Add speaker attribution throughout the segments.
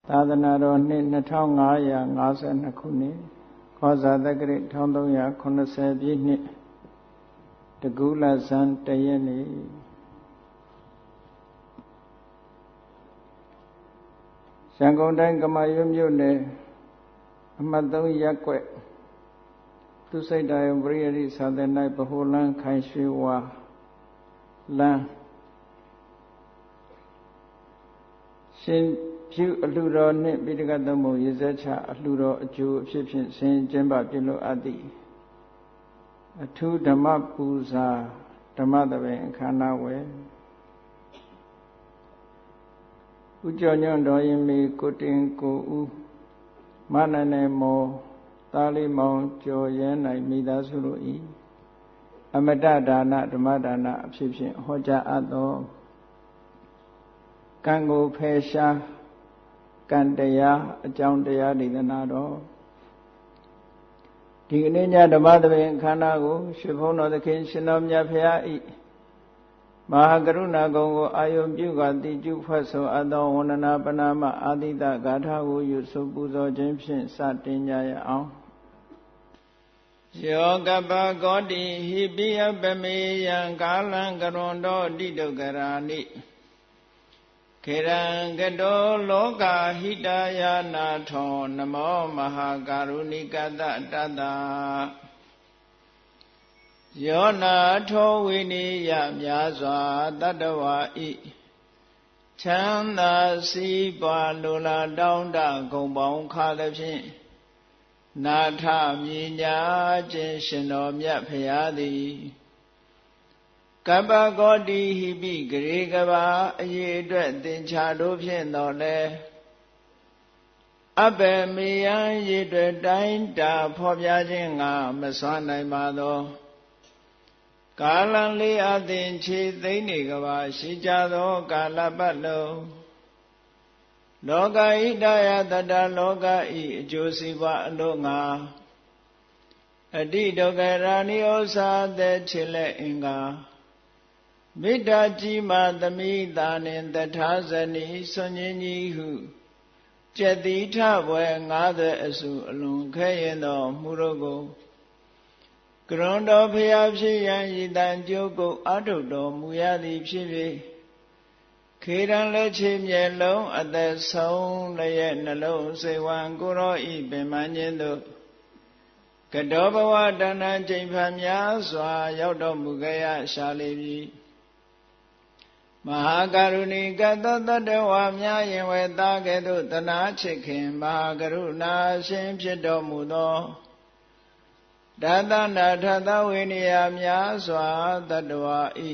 Speaker 1: သာသနာတော်နှစ်2552ခုနှစ်ခောဇာတက္ကရာ1380ပြည့်နှစ်တကူလဆန်းတရက်နေ့ရန်ကုန်တိုင်းကမာရွတ်မြို့နယ်အမှတ်3ရပ်ကွက်သူစိတ်တော်ပရိယတိသာသနာ့ဗဟိုလမ်းခိုင်ရွှေဝါလမ်းရှင်ပြုအလှတော်နှင့်ပိဋကသမုံရေစက်ချအလှတော်အကျိုးအဖြစ်ဖြင့်ဆင်ကျင်းပပြုလုပ်အပ်သည့်အထူးဓမ္မပူဇာဓမ္မသဘင်အခမ်းအနားဝယ်ဥကျော်ညွန့်တော်ရင်မီကိုတင်ကိုဦးမနနယ်မောသားလေးမောင်ကျော်ရဲနိုင်မိသားစုတို့၏အမတဒါနဓမ္မဒါနအဖြစ်ဖြင့်ဟောကြားအပ်သောကံကိုဖယ်ရှားကံတရားအကြောင်းတရားဒေသနာတော်ဒီကနေ့ညဓမ္မသဘင်အခမ်းအနားကိုရှင်ဘုန်းတော်သခင်ရှင်တော်မြတ်ဖရာ၏မဟာကရုဏာကုံကိုအာယုံပြုကတိကျဖွတ်ဆိုအပ်သောဝန္ဒနာပနာမအာတိတဂါထာကိုယူဆိုပူဇော်ခြင်းဖြင့်စတင်ကြရအောင်ယောကပကောတိဟိပိယပမေယံကာလံကရွန်တော်တိတုကရာနိခေရံကတောလောကဟိတယာနာထောနမောမဟာကာရုဏိကတတတယောနာထောဝိနိယမြာစွာတတ္တဝါဤချမ်းသာစီးပွားလိုလားတောင်းတဂုံပေါင်းခါသဖြင့်နာထမြညာခြင်းရှင်တော်မြတ်ဖရာသည်ကပ္ပကောတိဟိပိဂရေကဘာအရေးအတွက်သင်္ချာတို့ဖြင့်တော်လဲအဘယ်မေယံရေအတွက်တိုင်းတာဖော်ပြခြင်းငါမစွမ်းနိုင်ပါသောကာလံလေးအသင်ခြေသိမ့်နေကဘာရှိကြသောကာလပတ်လုံးလောကဣတယတတလောကဤအကျိုးစီးပွားအလို့ငါအတိဒုက္ခရာနိဩစာသက်ချစ်လက်အင်္ဂါမေတ္တာကြီးမှသမိတာနှင့်တထာဇနီဆွန်ញကြီးဟုကျက်တိထဘွယ်90အစုအလွန်ခဲရင်သောမှုတို့ကိုကရွန်တော်ဖရာဖြစ်ရန်ရည်တန်ကြိုးကိုအထုတော်မူရသည်ဖြစ်၍ခေရန်လက်ချေမျက်လုံးအသက်ဆုံးလည်းရဲ့နှလုံးစိတ်ဝံကိုရောဤပင်မခြင်းတို့ကတောဘဝတဏ္ဍချိန်ဖန်များစွာရောက်တော်မူကြရရှာလေပြီမဟာကရုဏီကသောတတ္တဝါများရင်ဝေသားကဲ့သို့တနာချစ်ခင်မဟာကရုဏာရှင်ဖြစ်တော်မူသောတသနာထသဝိနည်းများစွာတတ္တဝါဤ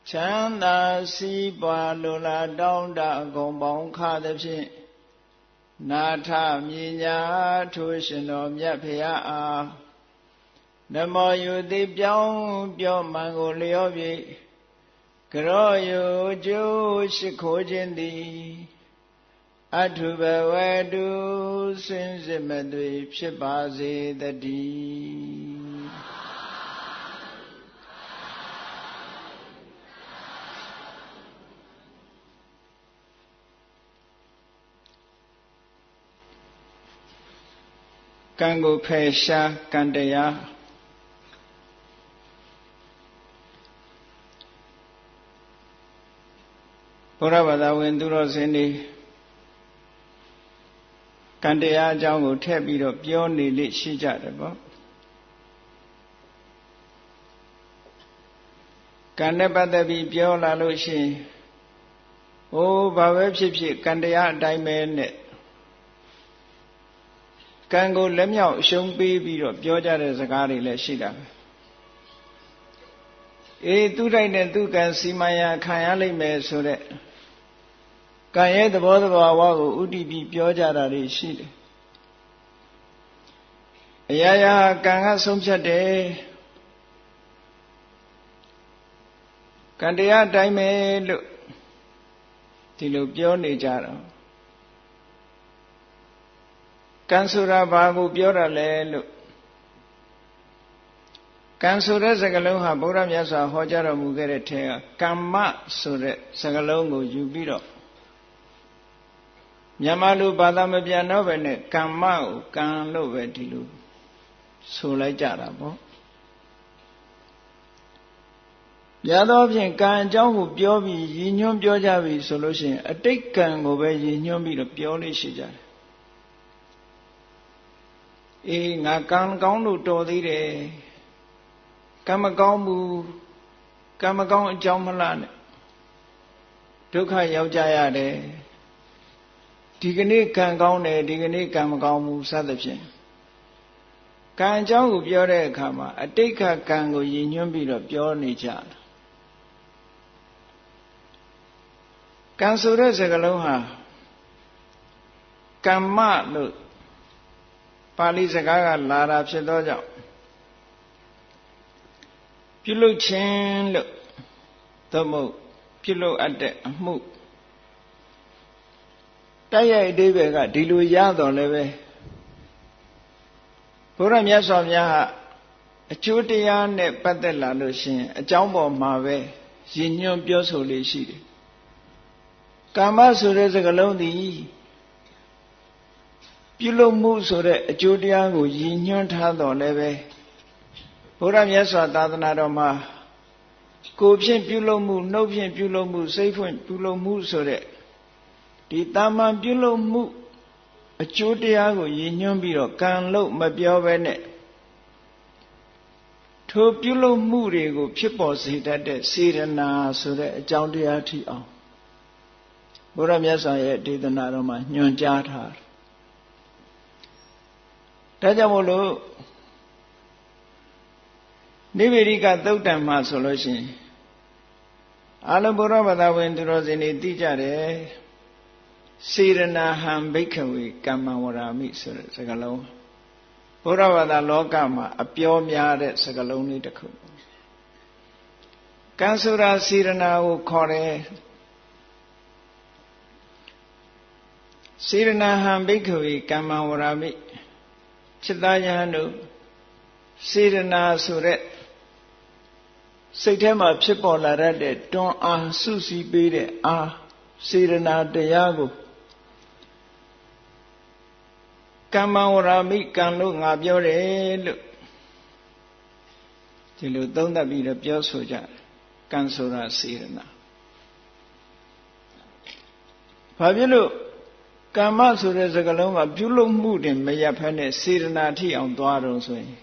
Speaker 1: ချမ်းသာစီးပွားလိုလားတောင်းတအကုန်ပေါင်းခါသဖြင့်နာထမြညာထိုရှင်တော်မြတ်ဖရာအားနမောယုတိပြောင်းပြောမှန်ကိုလျောပြီကရောယုကျိုးရှိခိုးခြင်းသည်အထုဘဝတုစင်စစ်မသွေဖြစ်ပါစေတည်းကံကိုဖယ်ရှားကံတရားဘုရားဘာသာဝင်သူတော်စင်တွေကံတရားအကြောင်းကိုထည့်ပြီးတော့ပြောနေလိရှိကြတယ်ပေါ့ကံနဲ့ပတ်သက်ပြီးပြောလာလို့ရှိရင်ဘာပဲဖြစ်ဖြစ်ကံတရားအတိုင်းပဲနဲ့ကံကိုလက်မြောက်အရှုံးပေးပြီးတော့ပြောကြတဲ့စကားတွေလည်းရှိတာပဲသူတိုက်နဲ့သူကံစီမံရခံရလိမ့်မယ်ဆိုတဲ့ကံရဲ့သဘောတဘာဝကိုဥတည်ပြီးပြောကြတာတွေရှိတယ်အရာရာကံကဆုံးဖြတ်တယ်ကံတရားအတိုင်းပဲလို့ဒီလိုပြောနေကြတော့ကံဆိုတာဘာကိုပြောတာလဲလို့ကံဆိုတဲ့စကားလုံးဟာဗုဒ္ဓမြတ်စွာဟောကြားတော်မူခဲ့တဲ့ထဲကကမ္မဆိုတဲ့စကားလုံးကိုယူပြီးတော့ မြန်မာလူဘာသာမပြန်တော့ပဲနဲ့ကမ္မကိုကံလို့ပဲဒီလိုဆိုလိုက်ကြတာပေါ့ရသောဖြင့်ကံအကြောင်းကိုပြောပြီးရည်ညွှန်းပြောကြပြီဆိုလို့ရှိရင်အတိတ်ကံကိုပဲရည်ညွှန်းပြီးတော့ပြောလို့ရှိကြတယ်အေးငါကံကောင်းလို့တော်သေးတယ်ကံမကောင်းဘူးကံမကောင်းအကြောင်းမလားနဲ့ဒုက္ခရောက်ကြရတယ်ဒီကနေ့ကံကောင်းတယ်ဒီကနေ့ကံမကောင်းဘူးစသဖြင့်ကံအကြောင်းကိုပြောတဲ့အခါမှာအတိတ်ကံကိုရည်ညွှန်းပြီးတော့ပြောနေကြတယ်ကံဆိုတဲ့စကားလုံးဟာကမ္မလို့ပါဠိစကားကလာတာဖြစ်သောကြောင့်ပြုလုပ်ခြင်းလို့သို့မဟုတ်ပြုလုပ်အပ်တဲ့အမှုတိုက်ရိုက်အဓိပ္ပာယ်ကဒီလိုရတော့လည်းပဲဘုရားမြတ်စွာဘုရားဟာအကျိုးတရားနဲ့ပတ်သက်လာလို့ရှိရင်အကြောင်းပေါ်မှာပဲရည်ညွှန်းပြောဆိုလေးရှိတယ်ကာမဆိုတဲ့စကားလုံးသည်ပြုလုပ်မှုဆိုတဲ့အကျိုးတရားကိုရည်ညွှန်းထားတော်လည်းပဲဘုရားမြတ်စွာသာသနာတော်မှာကိုယ်ဖြင့်ပြုလုပ်မှုနှုတ်ဖြင့်ပြုလုပ်မှုစိတ်ဖြင့်ပြုလုပ်မှုဆိုတဲ့ဒီတာမန်ပြုလုပ်မှုအကျိုးတရားကိုရည်ညွှန်းပြီးတော့ကံလို့မပြောဘဲနဲ့ထိုပြုလုပ်မှုတွေကိုဖြစ်ပေါ်စေတတ်တဲ့စေတနာဆိုတဲ့အကြောင်းတရားထိအောင်ဘုရားမြတ်စွာရဲ့ဒေသနာတော်မှာညွှန်ကြားထားတယ်ဒါကြောင့်မို့လို့နိဗ္ဗေရိကသုတ်တံမှာဆိုလို့ရှိရင်အလုံးဘုရားဘာသာဝင်သူတော်စင်တွေသိကြတယ်စေရနာဟံဘိက္ခဝေကမ္မဝရာမိဆိုတဲ့စကားလုံးဘုရားဘာသာလောကမှာအပြောများတဲ့စကားလုံးလေးတစ်ခုကံဆိုတာစေရနာကိုခေါ်တယ်စေရနာဟံဘိက္ခဝေကမ္မဝရာမိจิตသားယဟန်တို့စေရနာဆိုတဲ့စိတ်ထဲမှာဖြစ်ပေါ်လာတဲ့တွန်းအားစုစည်းပေးတဲ့အားစေရနာတရားကိုကမ္မဝရာမိကံလို့ငါပြောတယ်လို့ဒီလိုသုံးသပ်ပြီးတော့ပြောဆိုကြတယ်ကံဆိုတာစေရနာဘာဖြစ်လို့ကမ္မဆိုတဲ့စကားလုံးကပြုလုပ်မှုတင်မရပ်ဖက်နဲ့စေရနာထိအောင်သွားတော့ဆိုရင်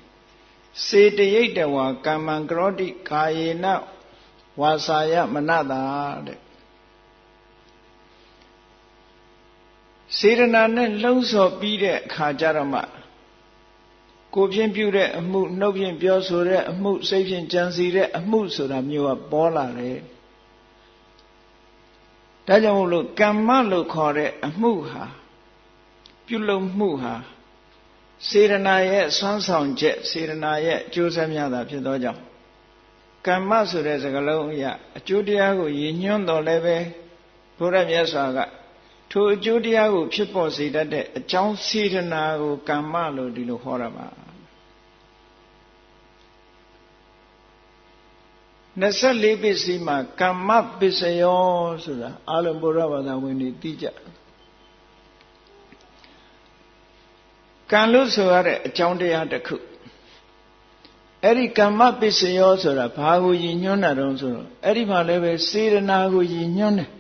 Speaker 1: စေတရိတ်တဝါကမ္မံကရောတိကာယေနဝါစာယမနတာတဲ့စေရနာနဲ့လှုံ့ဆော်ပြီးတဲ့အခါကျတော့မှကိုယ်ဖြင့်ပြုတဲ့အမှုနှုတ်ဖြင့်ပြောဆိုတဲ့အမှုစိတ်ဖြင့်ကြံစည်တဲ့အမှုဆိုတာမျိုးကပေါ်လာတယ်ဒါကြောင့်မို့လို့ကမ္မလို့ခေါ်တဲ့အမှုဟာပြုလုပ်မှုဟာစေရနာရဲ့ဆွမ်းဆောင်ချက်စေရနာရဲ့အကျိုးဆက်များတာဖြစ်သောကြောင့်ကမ္မဆိုတဲ့စကားလုံးအရအကျိုးတရားကိုရည်ညွှန်းတော်လည်းပဲဘုရားမြတ်စွာကထိုအကျိုးတရားကိုဖြစ်ပေါ်စေတတ်တဲ့အကြောင်းစေရနာကိုကမ္မလို့ဒီလိုဟောတာပါ24ပစ္စည်းမှာကမ္မပစ္စယောဆိုတာအလုံးဘုရားဘာသာဝင်တွေသိကြကံလို့ဆိုရတဲ့အကြောင်းတရားတစ်ခုအဲ့ဒီကမ္မပစ္စယောဆိုတာဘာကိုရည်ညွှန်းတာတုံးဆိုတော့အဲ့ဒီမှာလည်းပဲစေရနာကိုရည်ညွှန်းတယ်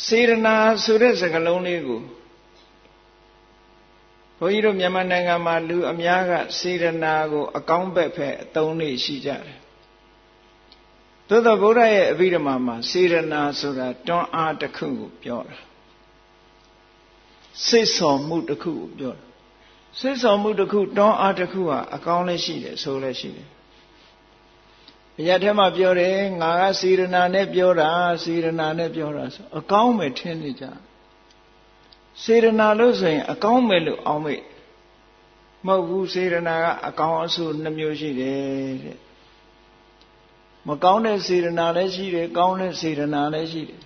Speaker 1: စေရနာဆိုတဲ့စကားလုံးလေးကိုဘုန်းကြီးတို့မြန်မာနိုင်ငံမှာလူအများကစေရနာကိုအကောင်းဘက်ဖက်အသုံးလေးရှိကြတယ်သို့သော်ဘုရားရဲ့အဘိဓမ္မာမှာစေရနာဆိုတာတွန်းအားတစ်ခုကိုပြောတာစိတ်ဆော်မှုတစ်ခုကိုပြောတာစိတ်ဆော်မှုတစ်ခုတွန်းအားတစ်ခုဟာအကောင်းလည်းရှိတယ်ဆိုလည်းရှိတယ်ဘုရားထဲမှာပြောတယ်ငါကစေရနာနဲ့ပြောတာစေရနာနဲ့ပြောတာဆိုအကောင်းပဲထင်နေကြစေရနာလို့ဆိုရင်အကောင်းပဲလို့အောင်းမေ့မဟုတ်ဘူးစေရနာကအကောင်းအဆိုးနှမျိုးရှိတယ်တဲ့မကောင်းတဲ့စေရနာလည်းရှိတယ်ကောင်းတဲ့စေရနာလည်းရှိတယ်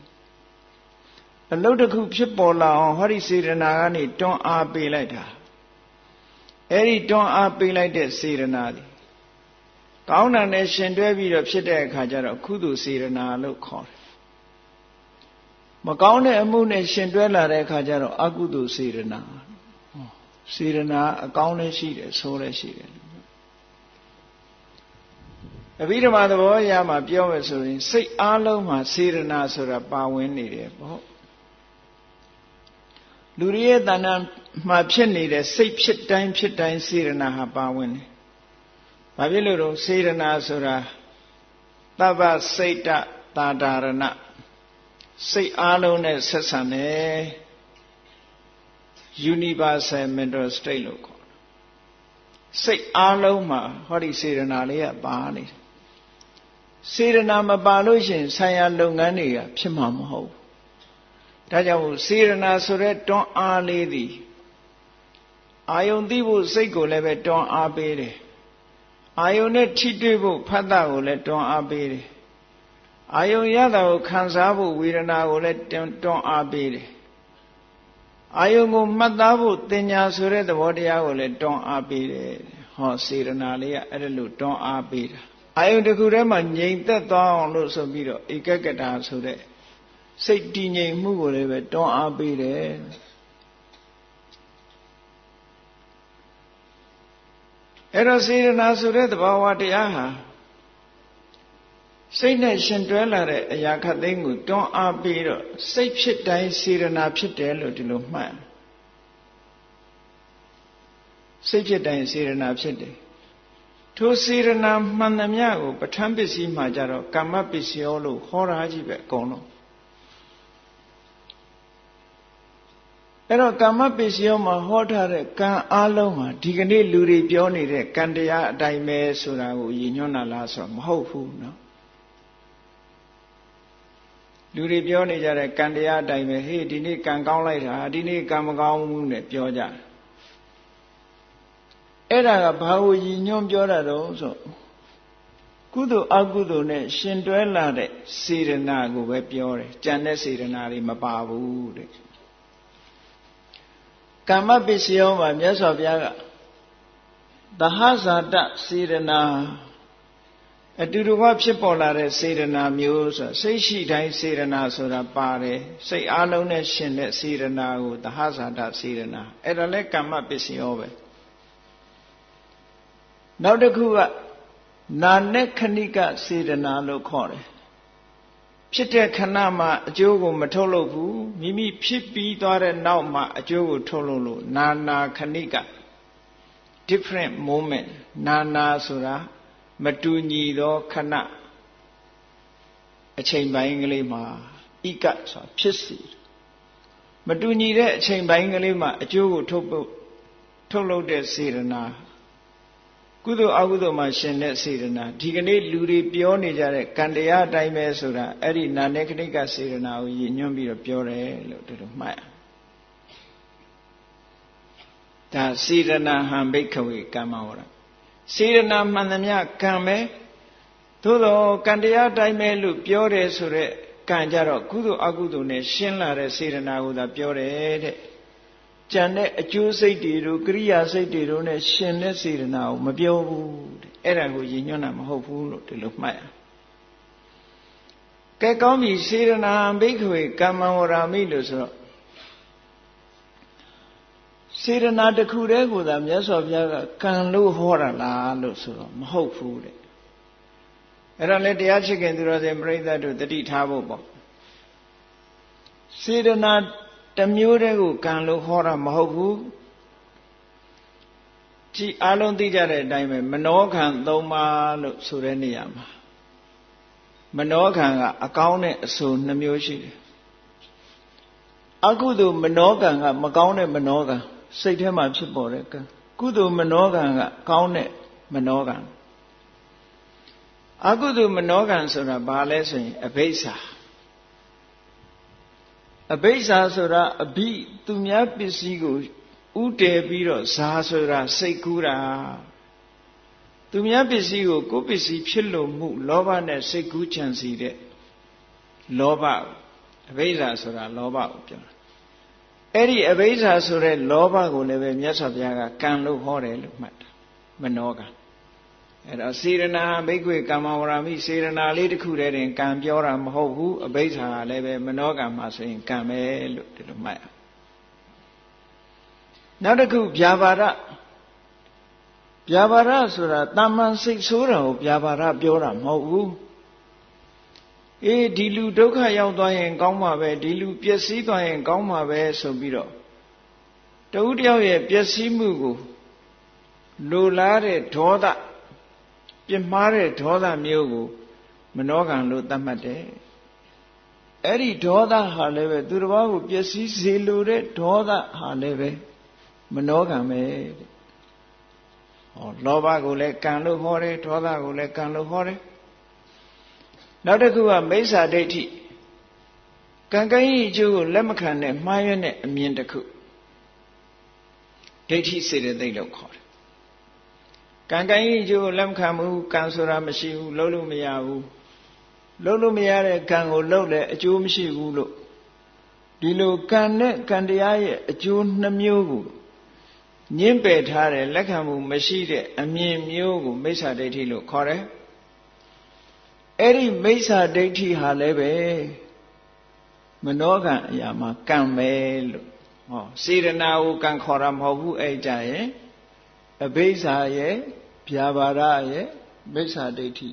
Speaker 1: အလုပ်တစ်ခုဖြစ်ပေါ်လာအောင်ဟောဒီစေရနာကနေတွန်းအားပေးလိုက်တာအဲ့ဒီတွန်းအားပေးလိုက်တဲ့စေရနာဒီကောင်းတာနဲ့ရှင်တွဲပြီးတော့ဖြစ်တဲ့အခါကျတော့ကုသိုလ်စေရနာလို့ခေါ်တယ် မကောင်းတဲ့အမှုနဲ့ရှင်တွဲလာတဲ့အခါကျတော့အကုသိုလ်စေတနာစေတနာအကောင်းလည်းရှိတယ်ဆိုးလည်းရှိတယ်အဘိဓမ္မာသဘောအရမှာပြောမယ်ဆိုရင်စိတ်အားလုံးမှာစေတနာဆိုတာပါဝင်နေတယ်ပေါ့လူတွေရဲ့တဏ္ဍာမှာဖြစ်နေတဲ့စိတ်ဖြစ်တိုင်းစေတနာဟာပါဝင်တယ်ဘာဖြစ်လို့တော့စေတနာဆိုတာသဗ္ဗစိတ်တသာဒရဏစိတ်အားလုံးနဲ့ဆက်ဆံတယ် universal mental state လို့ခေါ်တယ်စိတ်အားလုံးမှာဟောဒီစေတနာလေးကပါနေတယ်စေတနာမပါလို့ရှိရင်ဆိုင်ရာလုပ်ငန်းတွေကဖြစ်မှာမဟုတ်ဘူးဒါကြောင့်စေတနာဆိုတဲ့တွန်းအားလေးသည်အာယုန်သိဖို့စိတ်ကိုလည်းပဲတွန်းအားပေးတယ်အာယုန်နဲ့ထိတွေ့ဖို့ဖတ်တာကိုလည်းတွန်းအားပေးတယ်အာယုန်ရတာကိုခံစားဖို့ဝေဒနာကိုလည်းတွန်းအားပေးတယ်အာယုန်ကိုမှတ်သားဖို့သင်ညာဆိုတဲ့သဘောတရားကိုလည်းတွန်းအားပေးတယ်ဟောစေတနာလေးကအဲ့ဒါလို့တွန်းအားပေးတာအာယုန်တစ်ခုထဲမှာငြိမ်သက်သွားအောင်လို့ဆိုပြီးတော့ဧကဂတဆိုတဲ့စိတ်တည်ငြိမ်မှုကိုလည်းပဲတွန်းအားပေးတယ်အဲ့တော့စေတနာဆိုတဲ့သဘာဝတရားဟာစိတ်နဲ့ရှင်တွဲလာတဲ့အရာခတ်သိမ်းကိုတွန်းအားပေးတော့စိတ်ဖြစ်တိုင်းစေတနာဖြစ်တယ်လို့ဒီလိုမှတ်စိတ်ဖြစ်တိုင်းစေတနာဖြစ်တယ်ထိုစေတနာမှန်သမျှကိုပဋ္ဌာန်းပစ္စည်းမှာကြတော့ကမ္မပစ္စယောလို့ဟောတာကြီးပဲအကုန်လုံးအဲ့တော့ကမ္မပစ္စယောမှာဟောထားတဲ့ကံအလုံးမှာဒီကနေ့လူတွေပြောနေတဲ့ကံတရားအတိုင်းပဲဆိုတာကိုရည်ညွှန်းတာလားဆိုတော့မဟုတ်ဘူးနော်လူတွေပြောနေကြတဲ့ကံတရားအတိုင်းပဲဟေးဒီနေ့ကံကောင်းလိုက်တာဒီနေ့ကံမကောင်းဘူးနဲ့ပြောကြတယ်အဲ့ဒါကဘာကိုရည်ညွှန်းပြောတာတော့ဆိုကုသိုလ်အကုသိုလ်နဲ့ရှင်တွဲလာတဲ့စေတနာကိုပဲပြောတယ်ကြံတဲ့စေတနာတွေမပါဘူးတဲ့ကမ္မပစ္စယောမှာမြတ်စွာဘုရားကသဟဇာတစေတနာအတူတူကဖြစ်ပေါ်လာတဲ့စေတနာမျိုးဆိုစိတ်ရှိတိုင်းစေတနာဆိုတာပါတယ်စိတ်အားလုံးနဲ့ရှင်တဲ့စေတနာကိုသဟဇာတစေတနာအဲ့ဒါလဲကမ္မပစ္စယောပဲနောက်တစ်ခုကနာနဲ့ခဏိကစေတနာလို့ခေါ်တယ်ဖြစ်တဲ့ခဏမှာအကျိုးကိုမထုတ်လုပ်ဘူးမိမိဖြစ်ပြီးသွားတဲ့နောက်မှာအကျိုးကိုထုတ်လုပ်လို့နာခဏိက different moment နာဆိုတာမတူညီသောခဏအချိန်ပိုင်းကလေးမှာဣကဆိုတာဖြစ်စီမတူညီတဲ့အချိန်ပိုင်းကလေးမှာအကျိုးကိုထုတ်လုပ်တဲ့စေတနာကုသိုလ်အကုသိုလ်မှာရှင်တဲ့စေတနာဒီကနေ့လူတွေပြောနေကြတဲ့ကံတရားအတိုင်းပဲဆိုတာအဲ့ဒီနာနေခဏိကစေတနာကိုရည်ညွှန်းပြီးတော့ပြောတယ်လို့ဒီလိုမှတ်ဒါစေတနာဟံဘိက္ခဝေကမ္မဝရစေတနာမှန်သမျှကံပဲသို့တော့ကံတရားတိုင်းပဲလို့ပြောတယ်ဆိုတော့ကံကြတော့ကုသိုလ်အကုသိုလ်နဲ့ရှင်းလာတဲ့စေတနာကိုသာပြောတယ်တဲ့ကြံတဲ့အကျိုးစိတ်တွေတို့ကရိယာစိတ်တွေတို့နဲ့ရှင်တဲ့စေတနာကိုမပြောဘူးတဲ့အဲ့ဒါကိုရည်ညွှန်းတာမဟုတ်ဘူးလို့ဒီလိုမှတ်ရကဲကောင်းပြီစေတနာဘိက္ခဝေကမ္မဝရမိလို့ဆိုတော့စေတနာတစ်ခုတည်းကိုသာမြတ်စွာဘုရားကကံလို့ဟောတာလားလို့ဆိုတော့မဟုတ်ဘူးတဲ့အဲ့ဒါလည်းတရားချစ်ခင်သူတော်စင်ပြိဿတ်တို့တတိထားဖို့ပေါ့စေတနာတစ်မျိုးတည်းကိုကံလို့ဟောတာမဟုတ်ဘူးကြည်အလုံးသိကြတဲ့အတိုင်းပဲမနောခံ၃ပါးလို့ဆိုတဲ့နေရာမှာမနောခံကအကောင်းနဲ့အဆိုးနှမျိုးရှိတယ်အကုသိုလ်မနောခံကမကောင်းတဲ့မနောခံစိတ်ထဲမှာဖြစ်ပေါ်တဲ့ကံကုသိုလ်မနောခံကကောင်းတဲ့မနောခံအကုသိုလ်မနောခံဆိုတာဘာလဲဆိုရင်အဘိဓါအဘိဓါဆိုတာအဘိသူများပစ္စည်းကိုဥတည်ပြီးတော့ဇာဆိုတာစိတ်ကူးတာသူများပစ္စည်းကိုကိုယ်ပစ္စည်းဖြစ်လို့မှုလောဘနဲ့စိတ်ကူးချမ်းစီတဲ့လောဘအဘိဓါဆိုတာလောဘကိုပြောတာအဲ့ဒီအဘိဓါဆိုတဲ့လောဘကိုလည်းပဲမြတ်စွာဘုရားကကံလို့ဟောတယ်လို့မှတ်တာမနောက အဲ့တော့စေရနာဘိက္ခွေကမ္မဝရမိစေရနာလေးတစ်ခုတည်းတင်ကံပြောတာမဟုတ်ဘူးအဘိဓါလည်းပဲမနောကံမှာဆိုရင်ကံပဲလို့ဒီလိုမှတ်ရနောက်တစ်ခုဗျာပါဒဗျာပါဒဆိုတာတာမန်စိတ်ဆိုးတာကိုဗျာပါဒပြောတာမဟုတ်ဘူးအေးဒီလူဒုက္ခရောက်သွားရင်ကောင်းမှာပဲဒီလူပျက်စီးသွားရင်ကောင်းမှာပဲဆိုပြီးတော့တဦးတယောက်ရဲ့ပျက်စီးမှုကိုလိုလားတဲ့ဒေါသပြင်းမှားတဲ့ဒေါသမျိုးကိုမနောကံလို့သတ်မှတ်တယ်အဲ့ဒီဒေါသဟာလည်းပဲသူတစ်ပါးကိုပျက်စီးစေလိုတဲ့ဒေါသဟာလည်းပဲမနောကံပဲလောဘကိုလည်းကံလို့ဟောတယ်ဒေါသကိုလည်းကံလို့ဟောတယ်နောက်တစ်ခုကမိစ္ဆာဒိဋ္ဌိကံကံရဲ့အကျိုးကိုလက်မခံတဲ့မှားရွံ့တဲ့အမြင်တစ်ခုဒိဋ္ဌိစေတသိက်လို့ခေါ်တယ်ကံကံရဲ့အကျိုးကိုလက်မခံဘူးကံဆိုတာမရှိဘူးလုပ်လို့မရဘူးလုပ်လို့မရတဲ့ကံကိုလုပ်လဲအကျိုးမရှိဘူးလို့ဒီလိုကံနဲ့ကံတရားရဲ့အကျိုးနှမျိုးကိုညှင်းပယ်ထားတဲ့လက်ခံမှုမရှိတဲ့အမြင်မျိုးကိုမိစ္ဆာဒိဋ္ဌိလို့ခေါ်တယ်အဲ့ဒီမိစ္ဆာဒိဋ္ဌိဟာလည်းပဲမနောကံအရာမှာကံပဲလို့စေရနာကိုကံခေါ်တာမဟုတ်ဘူးအဲ့ကြရဲ့အဘိဓါရဲ့ဗျာပါဒရဲ့မိစ္ဆာဒိဋ္ဌိ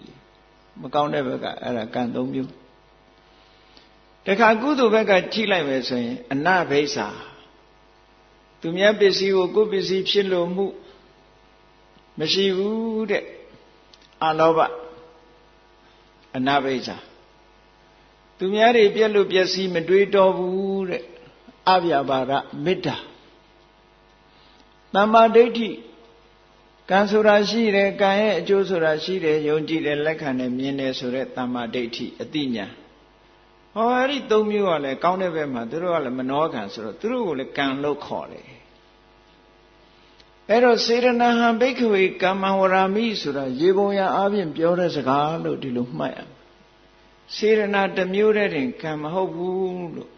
Speaker 1: မကောင်းတဲ့ဘက်ကအဲ့ဒါကံ၃မျိုးတခါကုသိုလ်ဘက်ကကြည့်လိုက်မယ်ဆိုရင်အနဘိစ္ဆာသူများပစ္စည်းကိုကိုယ်ပစ္စည်းဖြစ်လို့မှုမရှိဘူးတဲ့အလောဘအနဘိစ္ဆာသူများတွေပြက်လို့ပျက်စီးမတွေးတော့ဘူးတဲ့အဗျာပါဒမေတ္တာသမ္မာဒိဋ္ဌိကံဆိုတာရှိတယ်ကံရဲ့အကျိုးဆိုတာရှိတယ်ယုံကြည်တယ်လက်ခံတယ်မြင်တယ်ဆိုတဲ့သမ္မာဒိဋ္ဌိအတိညာအဲ့ဒီ၃မျိုးကလည်းကောင်းတဲ့ဘက်မှာသူတို့ကလည်းမနောကံဆိုတော့သူတို့ကိုလည်းကံလို့ခေါ်တယ်အဲ့တော့စေရနာဟံဘိက္ခဝေကမ္မဝရာမိဆိုတာရေပုံရအားဖြင့်ပြောတဲ့စကားလို့ဒီလိုမှတ်ရစေရနာတစ်မျိုးတည်းတင်ကံမဟုတ်ဘူးလို့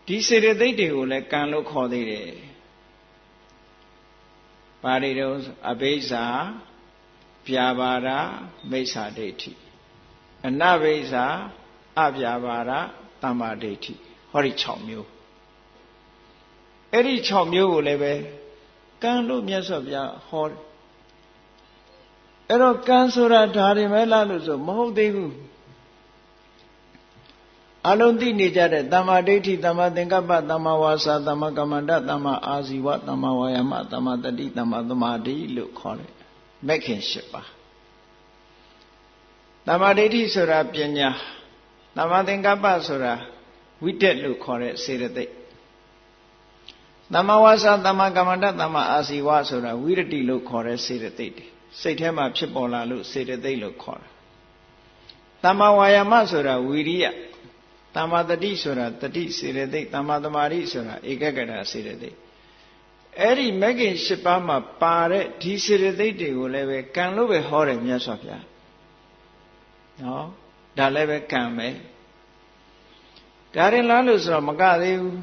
Speaker 1: ဒီစေတသိက်တွေကိုလည်းကံလို့ခေါ်သေးတယ်ပါဠိတော်အဘိဓါဗျာပါဒမိစ္ဆာဒိဋ္ဌိအနဘိစ္ဆာအဗျာပါဒသမ္မာဒိဋ္ဌိဟောဒီ6မျိုးအဲ့ဒီ6မျိုးကိုလည်းပဲကံလို့မြတ်စွာဘုရားဟောတယ်အဲ့တော့ကံဆိုတာဒါတွေပဲလားလို့ဆိုမဟုတ်သေးဘူးအလုံးသိနေကြတဲ့သမ္မာဒိဋ္ဌိသမ္မာသင်္ကပ္ပသမ္မာဝါစာသမ္မာကမ္မန္တသမ္မာအာဇီဝသမ္မာဝါယာမသမ္မာတတိသမ္မာသမာဓိလို့ခေါ်တယ်မဂ်ခင်၈ပါးသမ္မာဒိဋ္ဌိဆိုတာပညာသမ္မာသင်္ကပ္ပဆိုတာဝိတက်လို့ခေါ်တဲ့စေတသိက်သမ္မာဝါစာသမ္မာကမ္မန္တသမ္မာအာဇီဝဆိုတာဝိရတိလို့ခေါ်တဲ့စေတသိက်တွေစိတ်ထဲမှာဖြစ်ပေါ်လာလို့စေတသိက်လို့ခေါ်တာသမ္မာဝါယာမဆိုတာဝီရိယသမ္မာတတိဆိုတာတတိစေတသိက်သမ္မာသမာဓိဆိုတာဧကဂတစေတသိက်အဲ့ဒီမဂ်ခင်၈ပါးမှာပါတဲ့ဒီစေတသိက်တွေကိုလည်းပဲကံလို့ပဲဟောတယ်မြတ်စွာဘုရားနော်ဒါလည်းပဲကံပဲဒါရင်လားလို့ဆိုတော့မကသေးဘူး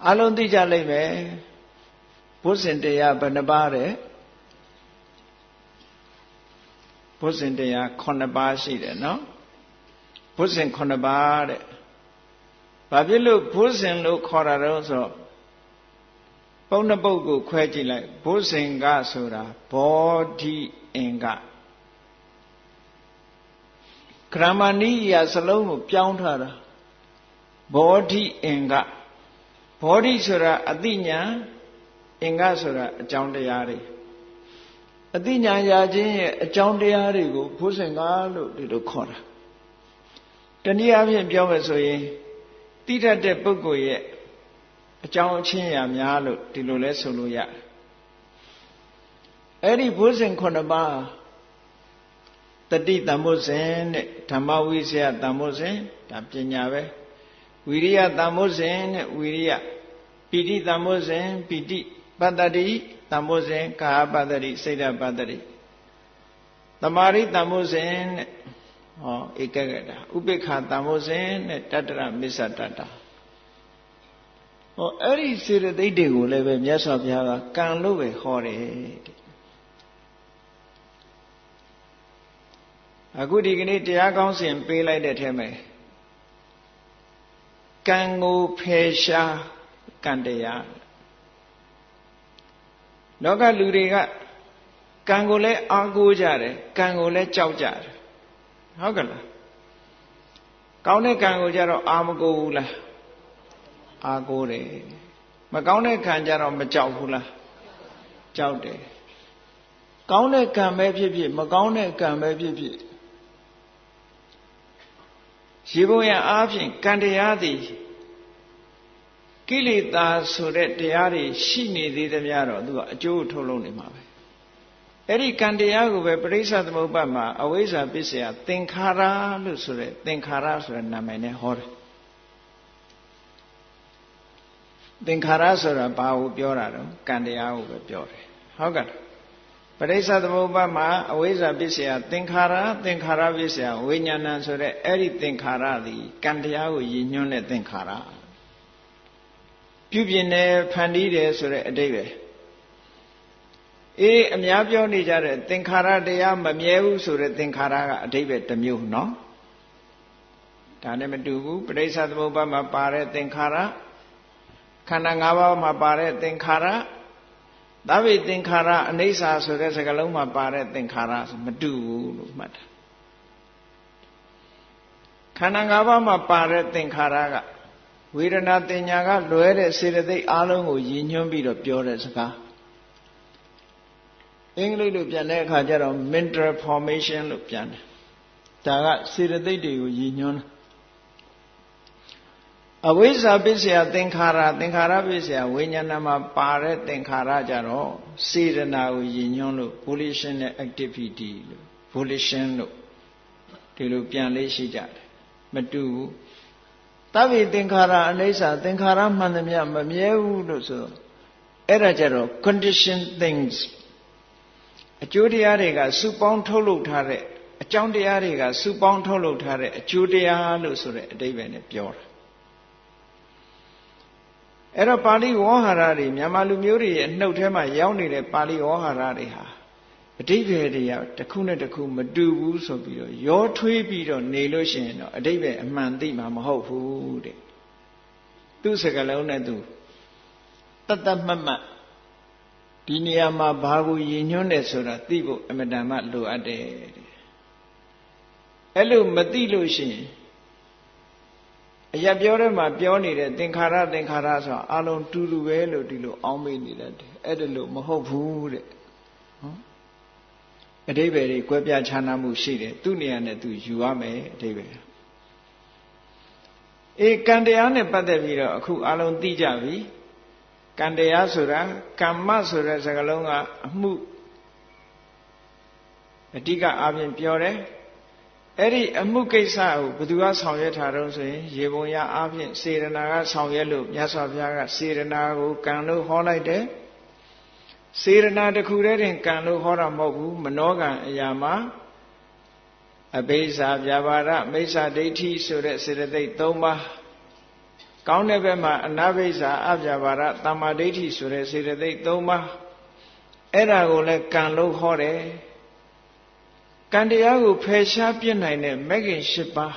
Speaker 1: အလုံးသိကြလိမ့်မယ်ဘုဇင်တရားဘယ်နှပါးတဲ့ဘုဇင်တရား9ပါးရှိတယ်နော်ဘုဇင်9ပါးတဲ့ဘာဖြစ်လို့ဘုဇင်လို့ခေါ်တာတော့ဆိုတော့ပုံနှစ်ပုဒ်ကိုခွဲကြည့်လိုက်ဘုဇင်ကဆိုတာဘောဓိအင်္ဂဂရမဏိယစလုံးကိုပြောင်းထားတာဘောဓိအင်္ဂဘောဓိဆိုတာအသိဉာဏ်အင်္ဂဆိုတာအကြောင်းတရားတွေအသိဉာဏ်ရခြင်းရဲ့အကြောင်းတရားတွေကိုဘုဇင်ကလို့ဒီလိုခေါ်တာတနည်းအားဖြင့်ပြောမယ်ဆိုရင်တိတတ်တဲ့ပုဂ္ဂိုလ်ရဲ့အကြောင်းအချင်းရာများလို့ဒီလိုလဲဆိုလို့ရတယ်အဲ့ဒီဘုဇင်9ပါးတတိတမ္မုဇင်တဲ့ဓမ္မဝိဇ္ဇယတမ္မုဇင်ဒါပညာပဲဝိရိယတမ္မုဇင်တဲ့ဝိရိယပိဋိတမ္မုဇင်ပိဋိပတ္တိတမ္မုဇင်ကာဟပတ္တိစိတ်ဓပတ္တိသမာဓိတမ္မုဇင်တဲ့ဧကဂတဥပိ္ပခာတမ္မုဇင်တဲ့တတ္တရမစ္ဆတတ္တအဲ့ဒီစေတသိက်တွေကိုလည်းပဲမြတ်စွာဘုရားကကံလို့ပဲဟောတယ်တဲ့ အခုဒီကနေ့တရားကောင်းစဉ်ပေးလိုက်တဲ့ထဲမှာကံကိုဖယ်ရှားကံတရားလောကလူတွေကကံကိုလည်းအားကိုးကြတယ်ကံကိုလည်းကြောက်ကြတယ်ဟုတ်ကဲ့လားကောင်းတဲ့ကံကိုကြတော့အားမကိုးဘူးလားအားကိုးတယ်မကောင်းတဲ့ကံကြတော့မကြောက်ဘူးလားကြောက်တယ်ကောင်းတဲ့ကံပဲဖြစ်ဖြစ်မကောင်းတဲ့ကံပဲဖြစ်ဖြစ်ရေပုံရအားဖြင့်ကံတရားသည်ကိလေသာဆိုတဲ့တရားတွေရှိနေသေးသမျှတော့သူကအကျိုးထုတ်လုပ်နေမှာပဲအဲ့ဒီကံတရားကိုပဲပရိစ္ဆေသမုပ္ပါဒ်မှာအဝိဇ္ဇာပစ္စယသင်္ခါရလို့ဆိုတဲ့သင်္ခါရဆိုတဲ့နာမည်နဲ့ဟောတယ်သင်္ခါရဆိုတာဘာကိုပြောတာတော့ကံတရားကိုပဲပြောတယ်ဟုတ်ကဲ့ပရိစ္ဆေသမုပ္ပါဒ်မှာအဝိဇ္ဇာပစ္စယသင်္ခါရသင်္ခါရပစ္စယဝိညာဏဆိုတဲ့အဲ့ဒီသင်္ခါရသည်ကံတရားကိုရည်ညွှန်းတဲ့သင်္ခါရပြုပြင်တယ်ဖန်တီးတယ်ဆိုတဲ့အဓိပ္ပာယ်အများပြောနေကြတဲ့သင်္ခါရတရားမမြဲဘူးဆိုတဲ့သင်္ခါရကအဓိပ္ပာယ်တစ်မျိုးနော်ဒါနဲ့မတူဘူးပရိစ္ဆေသမုပ္ပါဒ်မှာပါတဲ့သင်္ခါရခန္ဓာ၅ပါးမှာပါတဲ့သင်္ခါရသဗ္ဗေသင်္ခါရအနိစ္စဆိုတဲ့စကားလုံးမှာပါတဲ့သင်္ခါရမတူဘူးလို့မှတ်တာခန္ဓာ၅ပါးမှာပါတဲ့သင်္ခါရကဝေဒနာတင်ညာကလွဲတဲ့စေတသိက်အားလုံးကိုရည်ညွှန်းပြီးတော့ပြောတဲ့စကားအင်္ဂလိပ်လိုပြန်တဲ့အခါကျတော့ mental formation လို့ပြန်တယ်ဒါကစေတသိက်တွေကိုရည်ညွှန်းအဝိဇ္ဇာပစ္စယသင်္ခါရသင်္ခါရပစ္စယဝိညာဏမှာပါတဲ့သင်္ခါရကြတော့စေတနာကိုရည်ညွှန်းလို့ volition နဲ့ activity လို့ volition လို့ဒီလိုပြန်လေးရှိကြတယ်မတူဘူးသဗ္ဗေသင်္ခါရအနိစ္စသင်္ခါရမှန်သမျှမမြဲဘူးလို့ဆိုအဲ့ဒါကြတော့ condition things အကျိုးတရားတွေကစုပေါင်းထုတ်လုပ်ထားတဲ့အကြောင်းတရားတွေကစုပေါင်းထုတ်လုပ်ထားတဲ့အကျိုးတရားလို့ဆိုတဲ့အဓိပ္ပာယ်နဲ့ပြောတာအဲ့တော့ပါဠိဝေါဟာရတွေမြန်မာလူမျိုးတွေရဲ့နှုတ်ထဲမှာရောက်နေတဲ့ပါဠိဝေါဟာရတွေဟာအဓိပ္ပာယ်တွေကတစ်ခုနဲ့တစ်ခုမတူဘူးဆိုပြီးတော့ရောထွေးပြီးတော့နေလို့ရှိရင်တော့အဓိပ္ပာယ်အမှန်သိမှာမဟုတ်ဘူးတဲ့သူ့စကားလုံးနဲ့သူတတ်တတ်မှတ်မှတ်ဒီနေရာမှာဘာကိုရည်ညွှန်းတယ်ဆိုတာသိဖို့အမတန်မှလိုအပ်တယ်တဲ့အဲ့လိုမသိလို့ရှိရင်အရာပြောတဲ့မှာပြောနေတဲ့သင်္ခါရဆိုတာအလုံးတူတူပဲလို့ဒီလိုအောင်းမေးနေတတ်တယ်အဲ့ဒါလို့မဟုတ်ဘူးတဲ့နော်အဓိပ္ပာယ်တွေကွဲပြားခြားနားမှုရှိတယ်သူ့နေရာနဲ့သူယူရမယ်အဓိပ္ပာယ်ကံတရားနဲ့ပတ်သက်ပြီးတော့အခုအလုံးသိကြပြီကံတရားဆိုတာကမ္မဆိုတဲ့စကားလုံးကအမှုအဓိကအားဖြင့်ပြောတယ်အဲ့ဒီအမှုကိစ္စကိုဘယ်သူကဆောင်ရွက်ထားတော့ဆိုရင်ရေပုံရအားဖြင့်စေရနာကဆောင်ရွက်လို့မြတ်စွာဘုရားကစေရနာကိုကံလို့ဟောလိုက်တယ်စေရနာတစ်ခုတည်းတင်ကံလို့ဟောတာမဟုတ်ဘူးမနောကံအရာမှာအဘိဇာဗျာပါဒမိစ္ဆာဒိဋ္ဌိဆိုတဲ့စေတသိက်၃ပါးကောင်းတဲ့ဘက်မှာအနာဘိဇာအဗျာပါဒသမ္မာဒိဋ္ဌိဆိုတဲ့စေတသိက်၃ပါးအဲ့ဒါကိုလည်းကံလို့ဟောတယ်ကံတရားကိုဖယ်ရှားပြစ်နိုင်တဲ့မဂ္ဂင်၈ပါး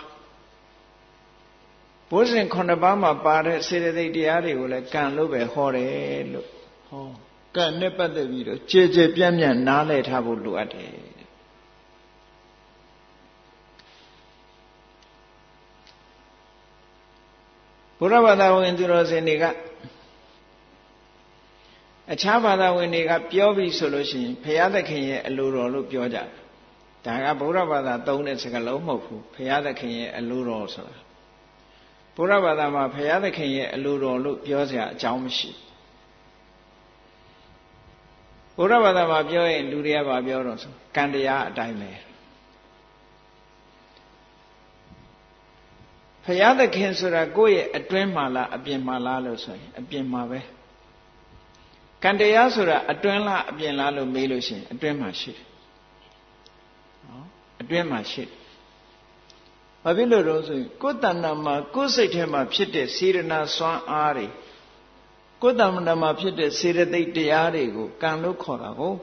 Speaker 1: ဘုဇင်9ပါးမှာပါတဲ့စေတသိက်တရားတွေကိုလည်းကံလို့ပဲဟောတယ်လို့ဟောကံနဲ့ပတ်သက်ပြီးတော့ကြည်ကြည်ပြန့်ပြန့်နားလည်ထားဖို့လိုအပ်တယ်ဘုရားဘာသာဝင်သူတော်စင်တွေကအခြားဘာသာဝင်တွေကပြောပြီးဆိုလို့ရှိရင်ဘုရားသခင်ရဲ့အလိုတော်လို့ပြောကြတယ်ဒါကဗုဒ္ဓဘာသာသုံးတဲ့စကားလုံးမဟုတ်ဘူးဘုရားသခင်ရဲ့အလိုတော်ဆိုတာဗုဒ္ဓဘာသာမှာဘုရားသခင်ရဲ့အလိုတော်လို့ပြောစရာအကြောင်းမရှိဘုရားဘာသာမှာပြောရင်လူတွေကဘာပြောတော့ဆိုကံတရားအတိုင်းပဲဘုရားသခင်ဆိုတာကိုယ့်ရဲ့အတွင်းမှာလားအပြင်မှာလားလို့ဆိုရင်အပြင်မှာပဲကံတရားဆိုတာအတွင်းလားအပြင်လားလို့မေးလို့ရှိရင်အတွင်းမှာရှိတယ်အတွင်းမှာရှိတယ်။ဘာဖြစ်လို့လဲဆိုရင်ကိုယ်တဏ္ဍာမှာကိုယ်စိတ်ထဲမှာဖြစ်တဲ့စေရနာစွမ်းအားတွေကိုယ်တဏ္ဍာမှာဖြစ်တဲ့စေတသိက်တရားတွေကိုကံလို့ခေါ်တာကို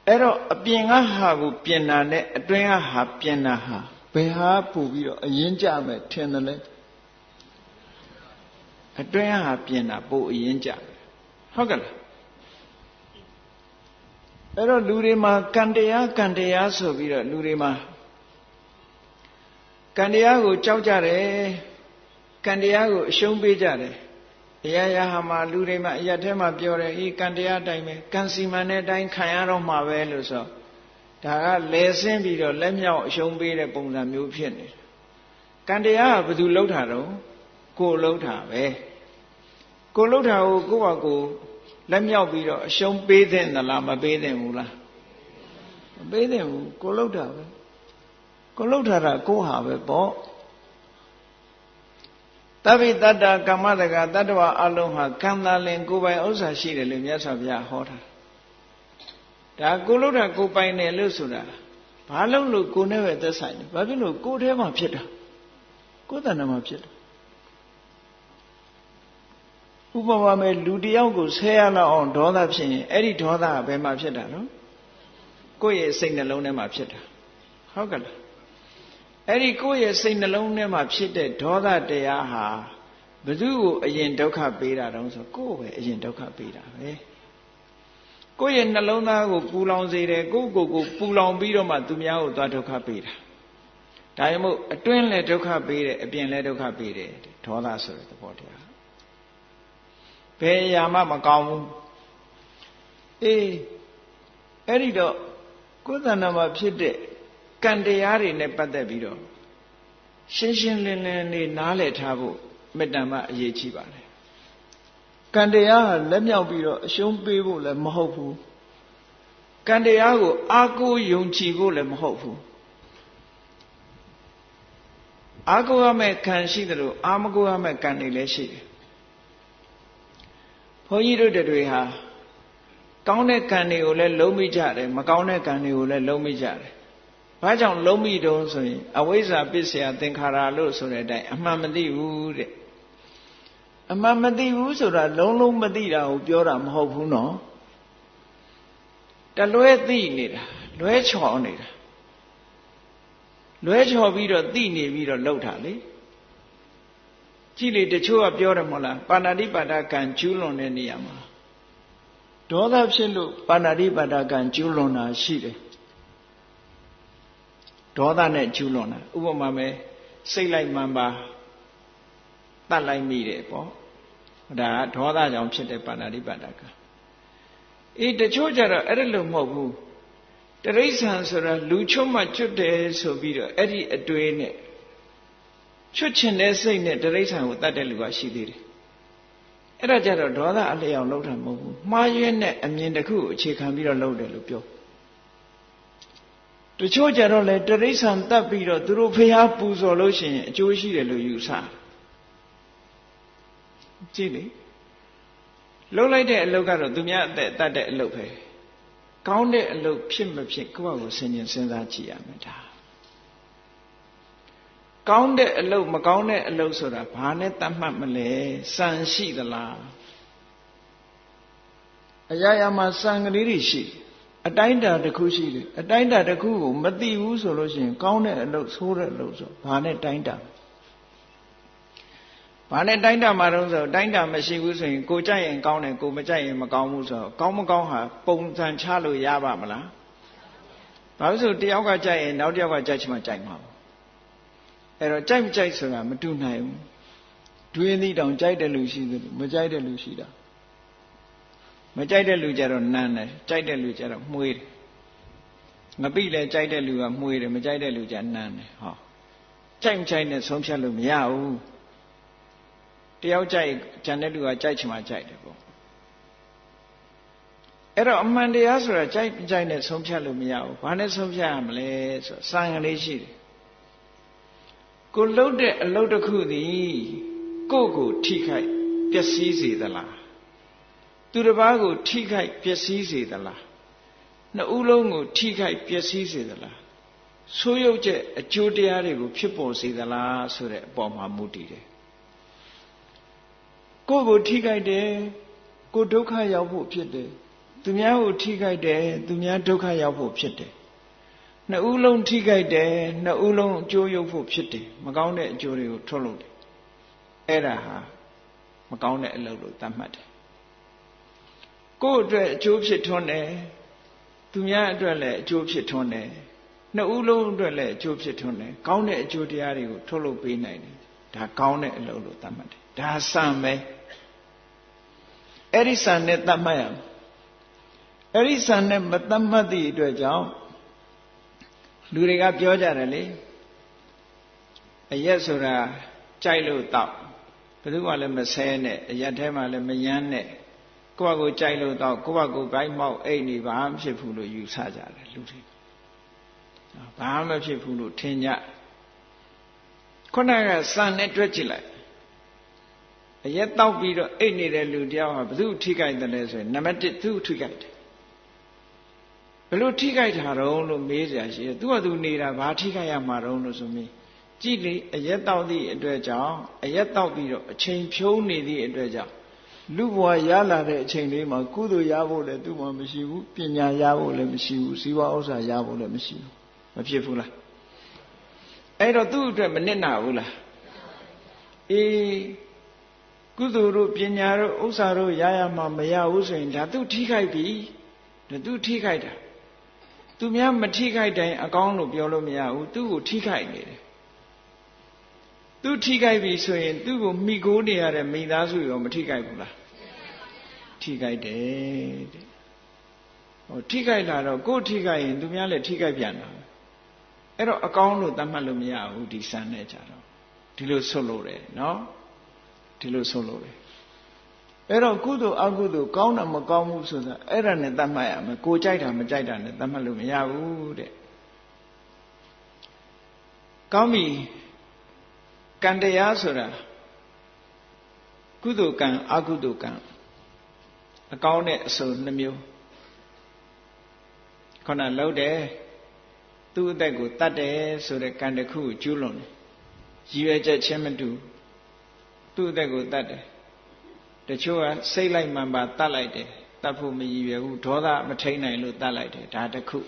Speaker 1: အဲ့တော့အပြင်ကဟာကိုပြင်တာနဲ့အတွင်းကဟာပြင်တာဟာဘယ်ဟာပို့ပြီးတော့အရင်ကြမယ်ထင်တယ်လဲအတွင်းကဟာပြင်တာပို့အရင်ကြဟုတ်ကဲ့လားအဲ့တော့လူတွေမှာကံတရားဆိုပြီးတော့လူတွေမှာကံတရားကိုကြောက်ကြတယ်ကံတရားကိုအရှုံးပေးကြတယ်အရာရာဟာမှာလူတွေမှာအရာထဲမှာပြောတယ်ကံတရားအတိုင်းပဲကံစီမံတဲ့အတိုင်းခံရတော့မှာပဲလို့ဆိုဒါကလဲဆင်းပြီးတော့လက်မြောက်အရှုံးပေးတဲ့ပုံစံမျိုးဖြစ်နေတယ်ကံတရားကဘယ်သူလှုပ်တာတော့ကိုလှုပ်တာပဲကိုလှုပ်တာကိုကိုယ့်ဘာကိုလက်မြောက်ပြီးတော့အရှုံးပေးတဲ့သလားမပေးတဲ့ဘူးလားမပေးတဲ့ဘူးကိုလှုပ်တာပဲကိုလှုပ်တာကကိုဟာပဲပေါ့တပိတ္တကမ္မတကတတ္တဝအလုံးဟာကံသာလင်ကိုယ်ပိုင်ဥစ္စာရှိတယ်လို့မြတ်စွာဘုရားဟောတာဒါကိုလှုပ်တာကိုပိုင်တယ်လို့ဆိုတာဘာလို့လို့ကိုနဲ့ပဲသက်ဆိုင်တယ်ဘာဖြစ်လို့ကိုယ်ထဲမှာဖြစ်တာကိုယ်တဏ္ဍာမှာဖြစ်တာဥပမာမဲ့လူတယောက်ကိုဆဲရလောက်အောင်ဒေါသဖြစ်ရင်အဲ့ဒီဒေါသကဘယ်မှာဖြစ်တာနော်ကိုယ့်ရဲ့စိတ်နှလုံးထဲမှာဖြစ်တာဟုတ်ကဲ့လားအဲ့ဒီကိုယ့်ရဲ့စိတ်နှလုံးထဲမှာဖြစ်တဲ့ဒေါသတရားဟာဘယ်သူ့ကိုအရင်ဒုက္ခပေးတာတုံးဆိုကိုယ့်ပဲအရင်ဒုက္ခပေးတာပဲကိုယ့်ရဲ့နှလုံးသားကိုပူလောင်စေတယ်ကိုယ့်ကိုယ်ကိုပူလောင်ပြီးတော့မှသူများကိုသွားဒုက္ခပေးတာဒါကြောင့်မို့အတွင်းလည်းဒုက္ခပေးတယ်အပြင်လည်းဒုက္ခပေးတယ်ဒေါသဆိုတဲ့သဘောတရားဘယ်အရာမှမကောင်းဘူးအဲ့ဒီတော့ကိုယ်တဏ္ဍာမှာဖြစ်တဲ့ကံတရားတွေနဲ့ပတ်သက်ပြီးတော့ရှင်းရှင်းလင်းလင်းလေးနားလည်ထားဖို့မေတ္တာမှအရေးကြီးပါတယ်ကံတရားဟာလက်မြောက်ပြီးတော့အရှုံးပေးဖို့လည်းမဟုတ်ဘူးကံတရားကိုအားကိုးယုံကြည်ဖို့လည်းမဟုတ်ဘူးအားကိုးရမယ့်ကံရှိတယ်လို့အားမကိုးရမယ့်ကံတွေလည်းရှိတယ်ဘုန်းကြီးတို့တွေဟာကောင်းတဲ့ကံတွေကိုလည်းလုံးမိကြတယ်မကောင်းတဲ့ကံတွေကိုလည်းလုံးမိကြတယ်ဘာကြောင့်လုံးမိတုံးဆိုရင်အဝိဇ္ဇာပစ္စယသင်္ခါရလို့ဆိုတဲ့အတိုင်းအမှန်မသိဘူးတဲ့အမှန်မသိဘူးဆိုတာလုံးလုံးမသိတာကိုပြောတာမဟုတ်ဘူးနော်တလွဲသိနေတာလွဲချော်နေတာလွဲချော်ပြီးတော့သိနေပြီးတော့လှုပ်တာလေကြည့်လေတချို့ကပြောတယ်မဟုတ်လားပါဏာတိပါဒကံကျူးလွန်တဲ့နေရာမှာဒေါသဖြစ်လို့ပါဏာတိပါဒကံကျူးလွန်တာရှိတယ်ဒေါသနဲ့ကျူးလွန်တာဥပမာမဲ့စိတ်လိုက်မှန်ပါတတ်လိုက်မိတယ်ပေါ့ဒါကဒေါသကြောင့်ဖြစ်တဲ့ပါဏာတိပါဒကံတချို့ကြတော့အဲ့ဒါလို့မဟုတ်ဘူးတရိစ္ဆာန်ဆိုတာလူချွတ်မှကျွတ်တယ်ဆိုပြီးတော့အဲ့ဒီအတွေ့နဲ့ချွတ်ချင်တဲ့စိတ်နဲ့တရိစ္ဆာန်ကိုတတ်တဲ့လူကရှိသေးတယ်အဲ့ဒါကြတော့ဒေါသအလျောက်လောက်တာမဟုတ်ဘူးမှားယွင်းတဲ့အမြင်တစ်ခုကိုအခြေခံပြီးတော့လုပ်တယ်လို့ပြောတချို့ကြတော့လေတရိစ္ဆာန်တတ်ပြီးတော့သူတို့ဖျားပူဇော်လို့ရှိရင်အကျိုးရှိတယ်လို့ယူဆကြည့်လေလှုပ်လိုက်တဲ့အလုပ်ကတော့သူများအသက်တတ်တဲ့အလုပ်ပဲကောင်းတဲ့အလုပ်ဖြစ်မဖြစ်ကိုယ့်ဘာကိုစဉ်းကျင်စဉ်းစားကြည့်ရမယ်ဒါကောင်းတဲ့အလုပ်မကောင်းတဲ့အလုပ်ဆိုတာဘာနဲ့တတ်မှတ်မလဲစံရှိသလားအရာရာမှာစံကလေးတွေရှိအတိုင်းတာတစ်ခုရှိတယ်အတိုင်းတာတစ်ခုကိုမသိဘူးဆိုလို့ရှိရင်ကောင်းတဲ့အလုပ်ဆိုးတဲ့အလုပ်ဆိုဘာနဲ့တိုင်းတာဘာနဲ့တိုင်းတာမှာတော့ဆိုတိုင်းတာမရှိဘူးဆိုရင်ကိုကြိုက်ရင်ကောင်းတယ်ကိုမကြိုက်ရင်မကောင်းဘူးဆိုတော့ကောင်းမကောင်းဟာပုံစံချလို့ရပါမလားဘာလို့ဆိုတယောက်ကကြိုက်ရင်နောက်တစ်ယောက်ကကြိုက်ချင်မှကြိုက်မှာအဲ့တော့ကြိုက်မကြိုက်ဆိုတာမတူနိုင်ဘူးတွင်းသီးတောင်ကြိုက်တဲ့လူရှိတယ်မကြိုက်တဲ့လူရှိတာမကြိုက်တဲ့လူကြတော့နမ်းတယ်ကြိုက်တဲ့လူကြတော့မှုေးတယ်ငပိလဲကြိုက်တဲ့လူကမှုေးတယ်မကြိုက်တဲ့လူကြနမ်းတယ်ဟောကြိုက်မကြိုက်နဲ့ဆုံးဖြတ်လို့မရဘူးတယောက်ကြိုက်ဂျန်တဲ့လူကကြိုက်ချင်မှကြိုက်တယ်ပေါ့အဲ့တော့အမှန်တရားဆိုတာကြိုက်မကြိုက်နဲ့ဆုံးဖြတ်လို့မရဘူးဘာနဲ့ဆုံးဖြတ်ရမလဲဆိုစံကလေးရှိတယ်ကိုလှုပ်တဲ့အလုပ်တစ်ခုသည်ကိုယ့်ကိုထိခိုက်ပျက်စီးစေသလားသူတစ်ပါးကိုထိခိုက်ပျက်စီးစေသလားနှစ်ဦးလုံးကိုထိခိုက်ပျက်စီးစေသလားဆိုးရုပ်ချက်အကျိုးတရားတွေကိုဖြစ်ပေါ်စေသလားဆိုတဲ့အပေါ်မှာမူတည်တယ်ကိုယ့်ကိုထိခိုက်တယ်ကိုဒုက္ခရောက်ဖို့ဖြစ်တယ် သူများကိုထိခိုက်တယ်သူများဒုက္ခရောက်ဖို့ဖြစ်တယ်နှစ်ဦးလုံးထိခိုက်တယ်နှစ်ဦးလုံးအကျိုးရောက်ဖို့ဖြစ်တယ်မကောင်းတဲ့အကျိုးတွေကိုထုတ်လုပ်တယ်အဲ့ဒါဟာမကောင်းတဲ့အလုပ်လို့သတ်မှတ်တယ်ကိုယ့်အတွက်အကျိုးဖြစ်ထွန်းတယ်သူများအတွက်လည်းအကျိုးဖြစ်ထွန်းတယ်နှစ်ဦးလုံးအတွက်လည်းအကျိုးဖြစ်ထွန်းတယ်ကောင်းတဲ့အကျိုးတရားတွေကိုထုတ်လုပ်ပေးနိုင်တယ်ဒါကောင်းတဲ့အလုပ်လို့သတ်မှတ်တယ်ဒါစံပဲအဲ့ဒီစံနဲ့သတ်မှတ်ရမယ်အဲ့ဒီစံနဲ့မသတ်မှတ်သည့်အတွက်ကြောင့်လူတွေကပြောကြတယ်လေအရက်ဆိုတာကြိုက်လို့တောက်ဘယ်သူမှလည်းမဆဲနဲ့အရက်ထဲမှာလည်းမယမ်းနဲ့ကိုယ့်ဘာကိုကြိုက်လို့တောက်ကိုယ့်ဘာကိုဘိုက်မောက်အိတ်နေဘာမှဖြစ်ဘူးလို့ယူဆကြတယ်လူတွေဘာမှမဖြစ်ဘူးလို့ထင်ကြခုနကစံနဲ့တွက်ကြည့်လိုက်အရက်တောက်ပြီးတော့အိတ်နေတဲ့လူတယောက်ဟာဘယ်သူထိခိုက်တယ်လဲဆိုရင်နံပါတ်1သူ့ထိခိုက်တယ်ဘယ်လိုထိခိုက်တာတော့လို့မေးစရာရှိတယ်သူကသူနေတာဘာထိခိုက်ရမှာတော့လို့ဆိုပြီးကြည့်လေအရက်တောက်သည့်အတွက်ကြောင့်အရက်တောက်ပြီးတော့အချိန်ဖြုံးနေသည့်အတွက်ကြောင့်လူဘဝရလာတဲ့အချိန်လေးမှာကုသိုလ်ရဖို့လည်းသူ့မှာမရှိဘူးပညာရဖို့လည်းမရှိဘူးဇီဝဥစ္စာရဖို့လည်းမရှိဘူးမဖြစ်ဘူးလားအဲ့တော့သူ့အတွက်မနစ်နာဘူးလားအေးကုသိုလ်တို့ပညာတို့ဥစ္စာတို့ရရမှာမရဘူးဆိုရင်ဒါသူထိခိုက်ပြီဒါသူထိခိုက်တာသူများမထိခိုက်တိုင်းအကောင်းလို့ပြောလို့မရဘူးသူ့ကိုထိခိုက်နေတယ်သူထိခိုက်ပြီဆိုရင်သူ့ကိုမိကိုးနေရတဲ့မိသားစုရောမထိခိုက်ဘူးလားထိခိုက်တယ်တဲ့ဟောထိခိုက်လာတော့ကိုယ်ထိခိုက်ရင်သူများလည်းထိခိုက်ပြန်တာအဲ့တော့အကောင်းလို့သတ်မှတ်လို့မရဘူးဒီစံနဲ့ကြတော့ဒီလိုဆွလို့တယ်နော်ဒီလိုဆွလို့တယ်အဲ့တော့ကုသိုလ်အကုသိုလ်ကောင်းတာမကောင်းဘူးဆိုတာအဲ့ဒါနဲ့သတ်မှတ်ရမယ်ကိုကြိုက်တာမကြိုက်တာနဲ့သတ်မှတ်လို့မရဘူးတဲ့ကောင်းပြီကံတရားဆိုတာကုသိုလ်ကံအကုသိုလ်ကံအကောင်းနဲ့အဆိုးနှမျိုးခဏလှုပ်တယ်သူ့အသက်ကိုတတ်တယ်ဆိုတဲ့ကံတစ်ခုကိုကျူးလွန်တယ်ရည်ရွယ်ချက်ချင်းမတူသူ့အသက်ကိုတတ်တယ်တချို့ကစိတ်လိုက်မှန်ပါတတ်လိုက်တယ်တတ်ဖို့မရည်ရွယ်ဘူးဒေါသမထိန်နိုင်လို့တတ်လိုက်တယ်ဒါတစ်ခု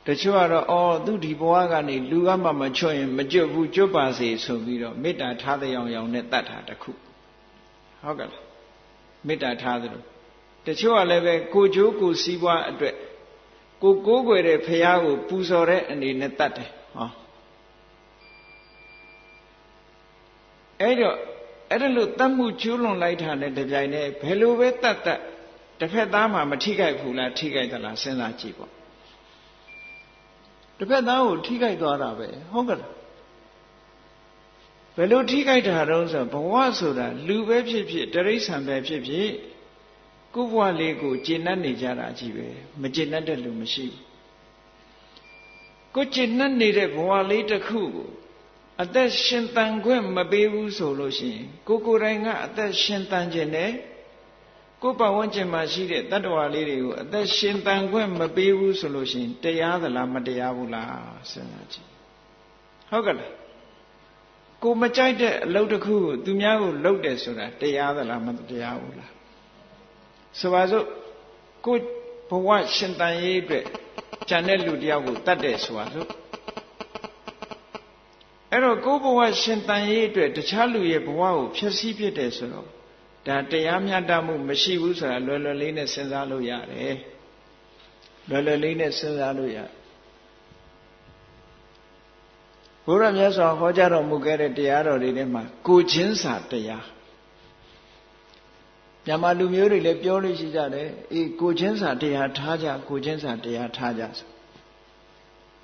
Speaker 1: တချို့ကတော့သူဒီဘဝကနေလူကမှမချွတ်ရင်မကျွတ်ဘူးကျွတ်ပါစေဆိုပြီးတော့မေတ္တာထားတဲ့အောင်နဲ့တတ်တာတစ်ခုဟုတ်ကဲ့လားမေတ္တာထားသလိုတချို့ကလည်းပဲကိုကျိုးကိုစီးပွားအတွက်ကိုကိုးကွယ်တဲ့ဖရာကိုပူဇော်တဲ့အနေနဲ့တတ်တယ်ဟောအဲ့တော့အဲ့ဒါလို့တတ်မှုကျူးလွန်လိုက်တာနဲ့တပြိုင်တည်းဘယ်လိုပဲတတ်တစ်ဖက်သားမှမထိခိုက်ဘူးလားထိခိုက်သလားစဉ်းစားကြည့်ပေါ့တစ်ဖက်သားကိုထိခိုက်သွားတာပဲဟုတ်ကဲ့ဘယ်လိုထိခိုက်တာတော့ဆိုဘဝဆိုတာလူပဲဖြစ်ဖြစ်တိရစ္ဆာန်ပဲဖြစ်ဖြစ်ကိုယ့်ဘဝလေးကိုကျင့်တတ်နေကြတာကြီးပဲမကျင့်တတ်တဲ့လူမရှိဘူးကိုကျင့်တတ်နေတဲ့ဘဝလေးတစ်ခုကိုအသက်ရှင်သန်ခွင့်မပေးဘူးဆိုလို့ရှိရင်ကိုယ်တိုင်ကအသက်ရှင်သန်ခြင်းနဲ့ကိုယ်ပတ်ဝန်းကျင်မှာရှိတဲ့တတ္တဝါလေးတွေကိုအသက်ရှင်သန်ခွင့်မပေးဘူးဆိုလို့ရှိရင်တရားသလားမတရားဘူးလားစဉ်းစားကြည့်ဟုတ်ကဲ့လားကိုမကြိုက်တဲ့အလုပ်တစ်ခုကိုသူများကိုလုပ်တယ်ဆိုတာတရားသလားမတရားဘူးလားဆိုပါစို့ကိုဘဝရှင်သန်ရေးအတွက်ဉာဏ်တဲ့လူတယောက်ကိုတတ်တယ်ဆိုပါစို့အဲ့တော့ကိုဘဝရှင်သန်ရေးအတွက်တခြားလူရဲ့ဘဝကိုဖျက်ဆီးဖြစ်တယ်ဆိုတော့ဒါတရားမျှတမှုမရှိဘူးဆိုတာလွယ်လွယ်လေးနဲ့စဉ်းစားလို့ရတယ်လွယ်လွယ်လေးနဲ့စဉ်းစားလို့ရဘုရားမြတ်စွာဟောကြားတော်မူခဲ့တဲ့တရားတော်တွေထဲမှာကိုချင်းစာတရားမြန်မာလူမျိုးတွေလည်းပြောလို့ရှိကြတယ်အေးကိုချင်းစာတရားထားကြကိုချင်းစာတရားထားကြဆို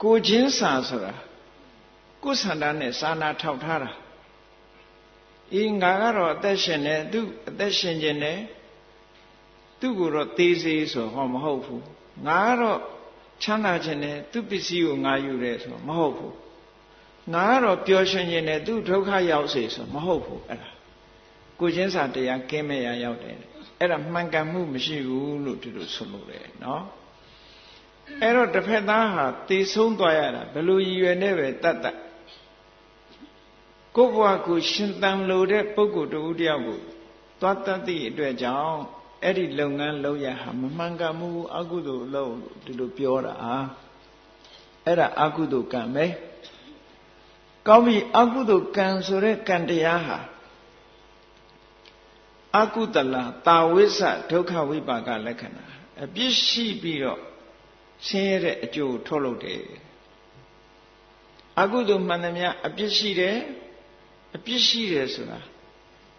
Speaker 1: ကိုချင်းစာဆိုတာကိုယ်ဆန္ဒနဲ့စာနာထောက်ထားတာအေးငါကတော့အသက်ရှင်နေသူအသက်ရှင်ခြင်းနဲ့သူ့ကိုတော့သေးစေဆိုဟောမဟုတ်ဘူးငါကတော့ချမ်းသာခြင်းနဲ့သူ့ပစ္စည်းကိုငါယူတယ်ဆိုမဟုတ်ဘူးငါကတော့ပျော်ရွှင်ခြင်းနဲ့သူ့ဒုက္ခရောက်စေဆိုမဟုတ်ဘူးအဲ့ဒါကိုချင်းစာတရားကင်းမဲ့ရရောက်တယ်အဲ့ဒါမှန်ကန်မှုမရှိဘူးလို့ဒီလိုဆိုလို့ရတယ်နော်အဲ့တော့တစ်ဖက်သားဟာသေဆုံးသွားရတာဘယ်လိုရည်ရွယ်နဲ့ပဲတတ်ကိုယ့်ဘဝကိုရှင်သန်လို့တဲ့ပုဂ္ဂိုလ်တူတယောက်ကိုသွားတတ်သည့်အတွက်ကြောင့် အဲ့ဒီလုပ်ငန်းလုပ်ရဟာမမှန်ကန်မှုအကုသိုလ်လုပ်ဒီလိုပြောတာအဲ့ဒါအကုသိုလ်ကံပဲကောင်းပြီအကုသိုလ်ကံဆိုတဲ့ကံတရားဟာအကုသလတာဝိစ္စဒုက္ခဝိပါကလက္ခဏာအပြစ်ရှိပြီးတော့ဆင်းရဲတဲ့အကျိုးထုတ်လုပ်တယ်အကုသိုလ်မှန်သမျှအပြစ်ရှိတယ်ဆိုတာ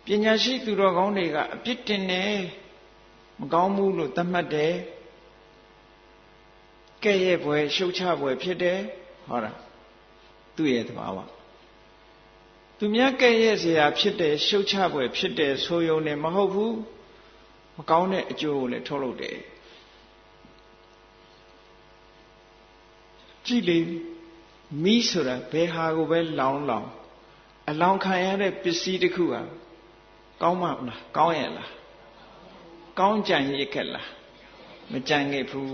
Speaker 1: ပညာရှိသူတော်ကောင်းတွေကအပြစ်တင်တယ်မကောင်းဘူးလို့သတ်မှတ်တယ်ကဲ့ရဲ့ပွဲရှုတ်ချပွဲဖြစ်တယ်ဟောတာသူ့ရဲ့သဘာဝသူများကဲ့ရဲ့เสียဖြစ်တယ်ရှုတ်ချပွဲဖြစ်တယ်ဆိုရုံနဲ့မဟုတ်ဘူးမကောင်းတဲ့အကျိုးကိုလည်းထုတ်လုပ်တယ်ကြည့်လေမိဆိုတာဘယ်ဟာကိုပဲလောင်းအလောင်းခံရတဲ့ပစ္စည်းတစ်ခုဟာကောင်းမလားကောင်းရဲ့လားကောင်းကြံရစ်ခဲ့လားမကြံခဲ့ဘူး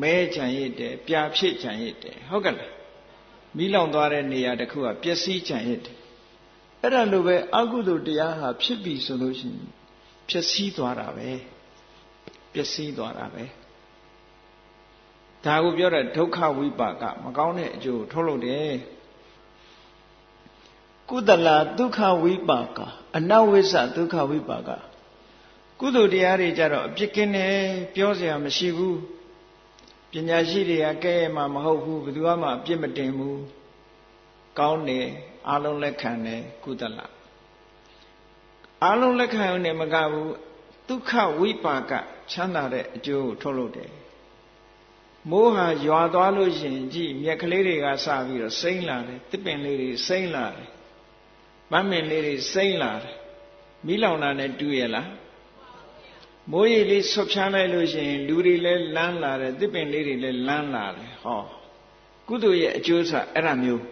Speaker 1: မဲကြံရစ်တယ်ပြာဖြစ်ကြံရစ်တယ်ဟုတ်ကဲ့လားမိလောင်သွားတဲ့နေရာတစ်ခုကပျက်စီးကြံရစ်တယ်အဲ့ဒါလိုပဲအကုသိုလ်တရားဟာဖြစ်ပြီဆိုလို့ရှိရင်ပျက်စီးသွားတာပဲဒါကိုပြောတဲ့ဒုက္ခဝိပါကမကောင်းတဲ့အကျိုးထုတ်လုပ်တယ်ကုသလဒုက္ခဝိပါကအနဝိစ္စဒုက္ခဝိပါကကုသိုလ်တရားတွေကြတော့အပြစ်ကင်းတယ်ပြောစရာမရှိဘူးပညာရှိတွေကကဲ့ရဲ့မှမဟုတ်ဘူးဘယ်သူမှအပြစ်မတင်ဘူးကောင်းတယ်အလုံးလက်ခံတယ်ကုသလအလုံးလက်ခံရုံနဲ့မကဘူးဒုက္ခဝိပါကချမ်းသာတဲ့အကျိုးကိုထုတ်လုပ်တယ်မိုးဟာရွာသွားလို့ရှိရင်ကြည့်မြက်ကလေးတွေကစပြီးတော့စိမ့်လာတယ်တစ်ပင်လေးတွေစိမ့်လာတယ်မမင်လေးတွေစိမ့်လာတယ်မိလောင်တာနဲ့တူရလားမိုးရေလေးဆွတ်ဖြန်းလိုက်လို့ရှိရင်လူတွေလည်းလန်းလာတယ်တစ်ပင်လေးတွေလည်းလန်းလာတယ်ဟောကုသိုလ်ရဲ့အကျိုးဆိုအဲ့ဒါမျိုး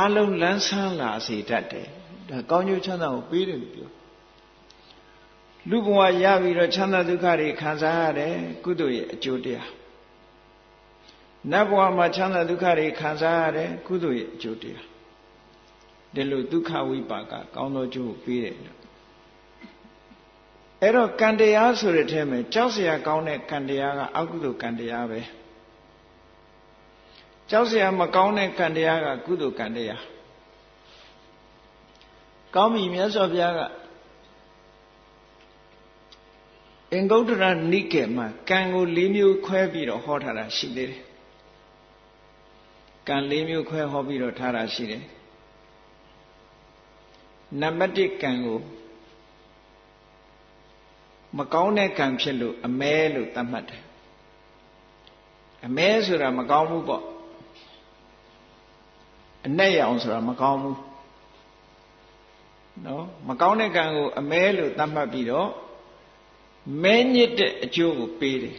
Speaker 1: အလုံးလန်းဆန်းလာစေတတ်တယ်ဒါကောင်းကျိုးချမ်းသာကိုပေးတယ်လို့ပြောလူဘဝရပြီးတော့ချမ်းသာဒုက္ခတွေခံစားရတယ်ကုသိုလ်ရဲ့အကျိုးတရားနတ်ဘဝမှာချမ်းသာဒုက္ခတွေခံစားရတယ်ကုသိုလ်ရဲ့အကျိုးတရားဒီလိုဒုက္ခဝိပါကကောင်းသောကျိုးကိုပေးတယ်လို့အဲ့တော့ကံတရားဆိုတဲ့ထဲမှာကြောက်စရာကောင်းတဲ့ကံတရားကအကုသိုလ်ကံတရားပဲကြောက်စရာမကောင်းတဲ့ကံတရားကကုသိုလ်ကံတရားကောင်းပြီမြတ်စွာဘုရားကအင်္ဂုတ္တရနိကေမှာကံကို၄မျိုးခွဲပြီးတော့ဟောထားတာရှိသေးတယ်ကံ၄မျိုးခွဲဟောပြီးတော့ထားတာရှိတယ်နံပါတ်1ကံကိုမကောင်းတဲ့ကံဖြစ်လို့အမဲလို့သတ်မှတ်တယ်အမဲဆိုတာမကောင်းဘူးပေါ့အနဲ့ရအောင်ဆိုတာမကောင်းဘူးနော်မကောင်းတဲ့ကံကိုအမဲလို့သတ်မှတ်ပြီးတော့မဲညစ်တဲ့အကျိုးကိုပေးတယ်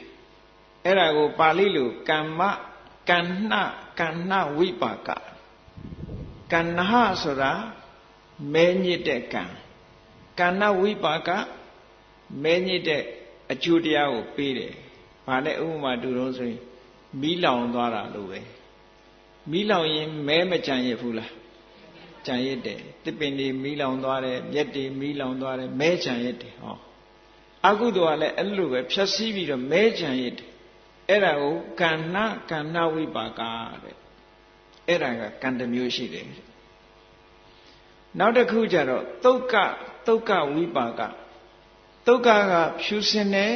Speaker 1: အဲ့ဒါကိုပါဠိလိုကမ္မကဏ္ဏဝိပါကကဏ္ဏဆိုတာမဲညစ်တဲ့ကံကဏ္ဏဝိပါကမဲညစ်တဲ့အကျိုးတရားကိုပေးတယ်ဘာလဲဥပမာတူတော့ဆိုရင်မီးလောင်သွားတာလို့ပဲမီးလောင်ရင်မဲမကြံရဘူးလားကြံရတဲ့တစ်ပင်တွေမီးလောင်သွားတယ်မြက်တွေမီးလောင်သွားတယ်မဲကြံရတဲ့ဟောအကုသိုလ်ကလည်းအဲ့လိုပဲဖြတ်စည်းပြီးတော့မဲကြံရတဲ့အဲ့ဒါကိုကဏ္ဏဝိပါကတဲ့အဲ့ဒါကကံတစ်မျိုးရှိတယ်နောက်တစ်ခုကျတော့သုတ်ကဝိပါကသုတ်ကဖြူစင်တယ်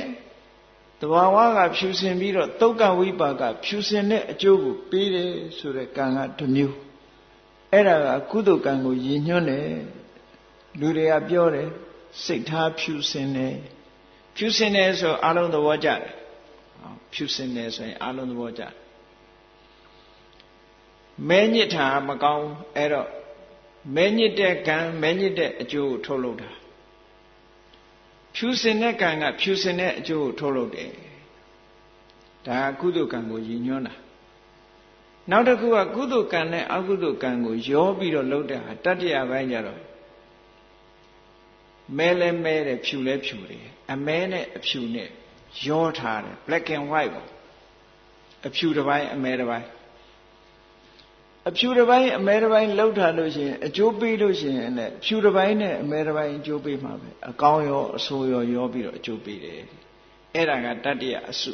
Speaker 1: တဘာဝကဖြူစင်ပြီးတော့သုတ်ကဝိပါကဖြူစင်တဲ့အကျိုးကိုပေးတယ်ဆိုတဲ့ကံကတစ်မျိုးအဲ့ဒါကကုသိုလ်ကံကိုရည်ညွှန်းတယ်လူတွေကပြောတယ်စိတ်ထားဖြူစင်တယ်ဖြူစင်တယ်ဆိုအလုံးသဘောကျတယ်ဖြူစင်တယ်ဆိုရင်အလုံးသဘောကျတယ်မဲညစ်တာမကောင်းအဲ့တော့မဲညစ်တဲ့ကံမဲညစ်တဲ့အကျိုးကိုထုတ်လုပ်တာဖြူစင်တဲ့ကံကဖြူစင်တဲ့အကျိုးကိုထုတ်လုပ်တယ်ဒါကကုသိုလ်ကံကိုရည်ညွှန်းတာနောက်တစ်ခုကကုသိုလ်ကံနဲ့အကုသိုလ်ကံကိုရောပြီးတော့လုပ်တဲ့ဟာတတ္တရာပိုင်းကြတော့မဲလဲမဲတယ်ဖြူလဲဖြူတယ်အမဲနဲ့အဖြူနဲ့ရောထားတယ် black and white ပေါ့အဖြူတစ်ပိုင်းအမဲတစ်ပိုင်းအဖြူတစ်ပိုင်းအမဲတစ်ပိုင်းလှုပ်ထားလို့ရှိရင်အကျိုးပေးလို့ရှိရင်လည်းဖြူတစ်ပိုင်းနဲ့အမဲတစ်ပိုင်းအကျိုးပေးမှာပဲအကောင်းရောအဆိုးရောပြီးတော့အကျိုးပေးတယ် အဲ့ဒါကတတ္တိယအစု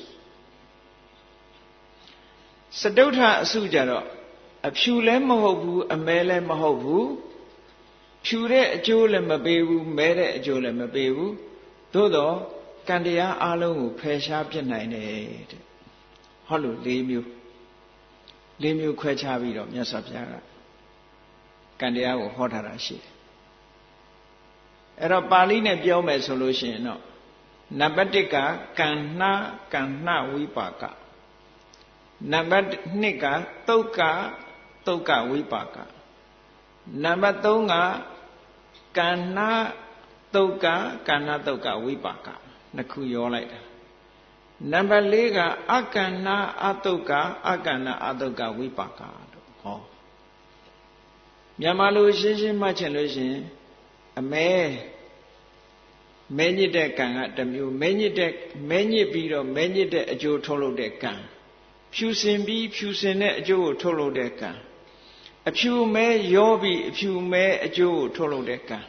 Speaker 1: စတုထအစုကြတော့အဖြူလည်းမဟုတ်ဘူးအမဲလည်းမဟုတ်ဘူးဖြူတဲ့အကျိုးလည်းမပေးဘူးမဲတဲ့အကျိုးလည်းမပေးဘူးသို့တော့ကံတရားအလုံးကိုဖယ်ရှားပြစ်နိုင်တယ်တဲ့ဟုတ်လို့၄မျိုးခွဲခြားပြီးတော့မြတ်စွာဘုရားကကံတရားကိုဟောထားတာရှိတယ်အဲ့တော့ပါဠိနဲ့ပြောမယ်ဆိုလို့ရှိရင်တော့နံပါတ်1ကကံနှဝိပါကနံပါတ်2ကသုတ်ကဝိပါကနံပါတ်3ကကံနှသုတ်ကဝိပါကနှစ်ခုရောလိုက်တာနံပါတ်4ကအကန္နာအသုတ်ကဝိပါကလို့ဟောမြန်မာလိုရှင်းရှင်းမှတ်ချင်လို့ရှင်အမဲညစ်တဲ့ကံကတစ်မျိုးမဲညစ်ပြီးတော့မဲညစ်တဲ့အကျိုးထုတ်လုပ်တဲ့ကံဖြူစင်ပြီးဖြူစင်တဲ့အကျိုးကိုထုတ်လုပ်တဲ့ကံအဖြူမဲရောပြီးအဖြူမဲအကျိုးကိုထုတ်လုပ်တဲ့ကံ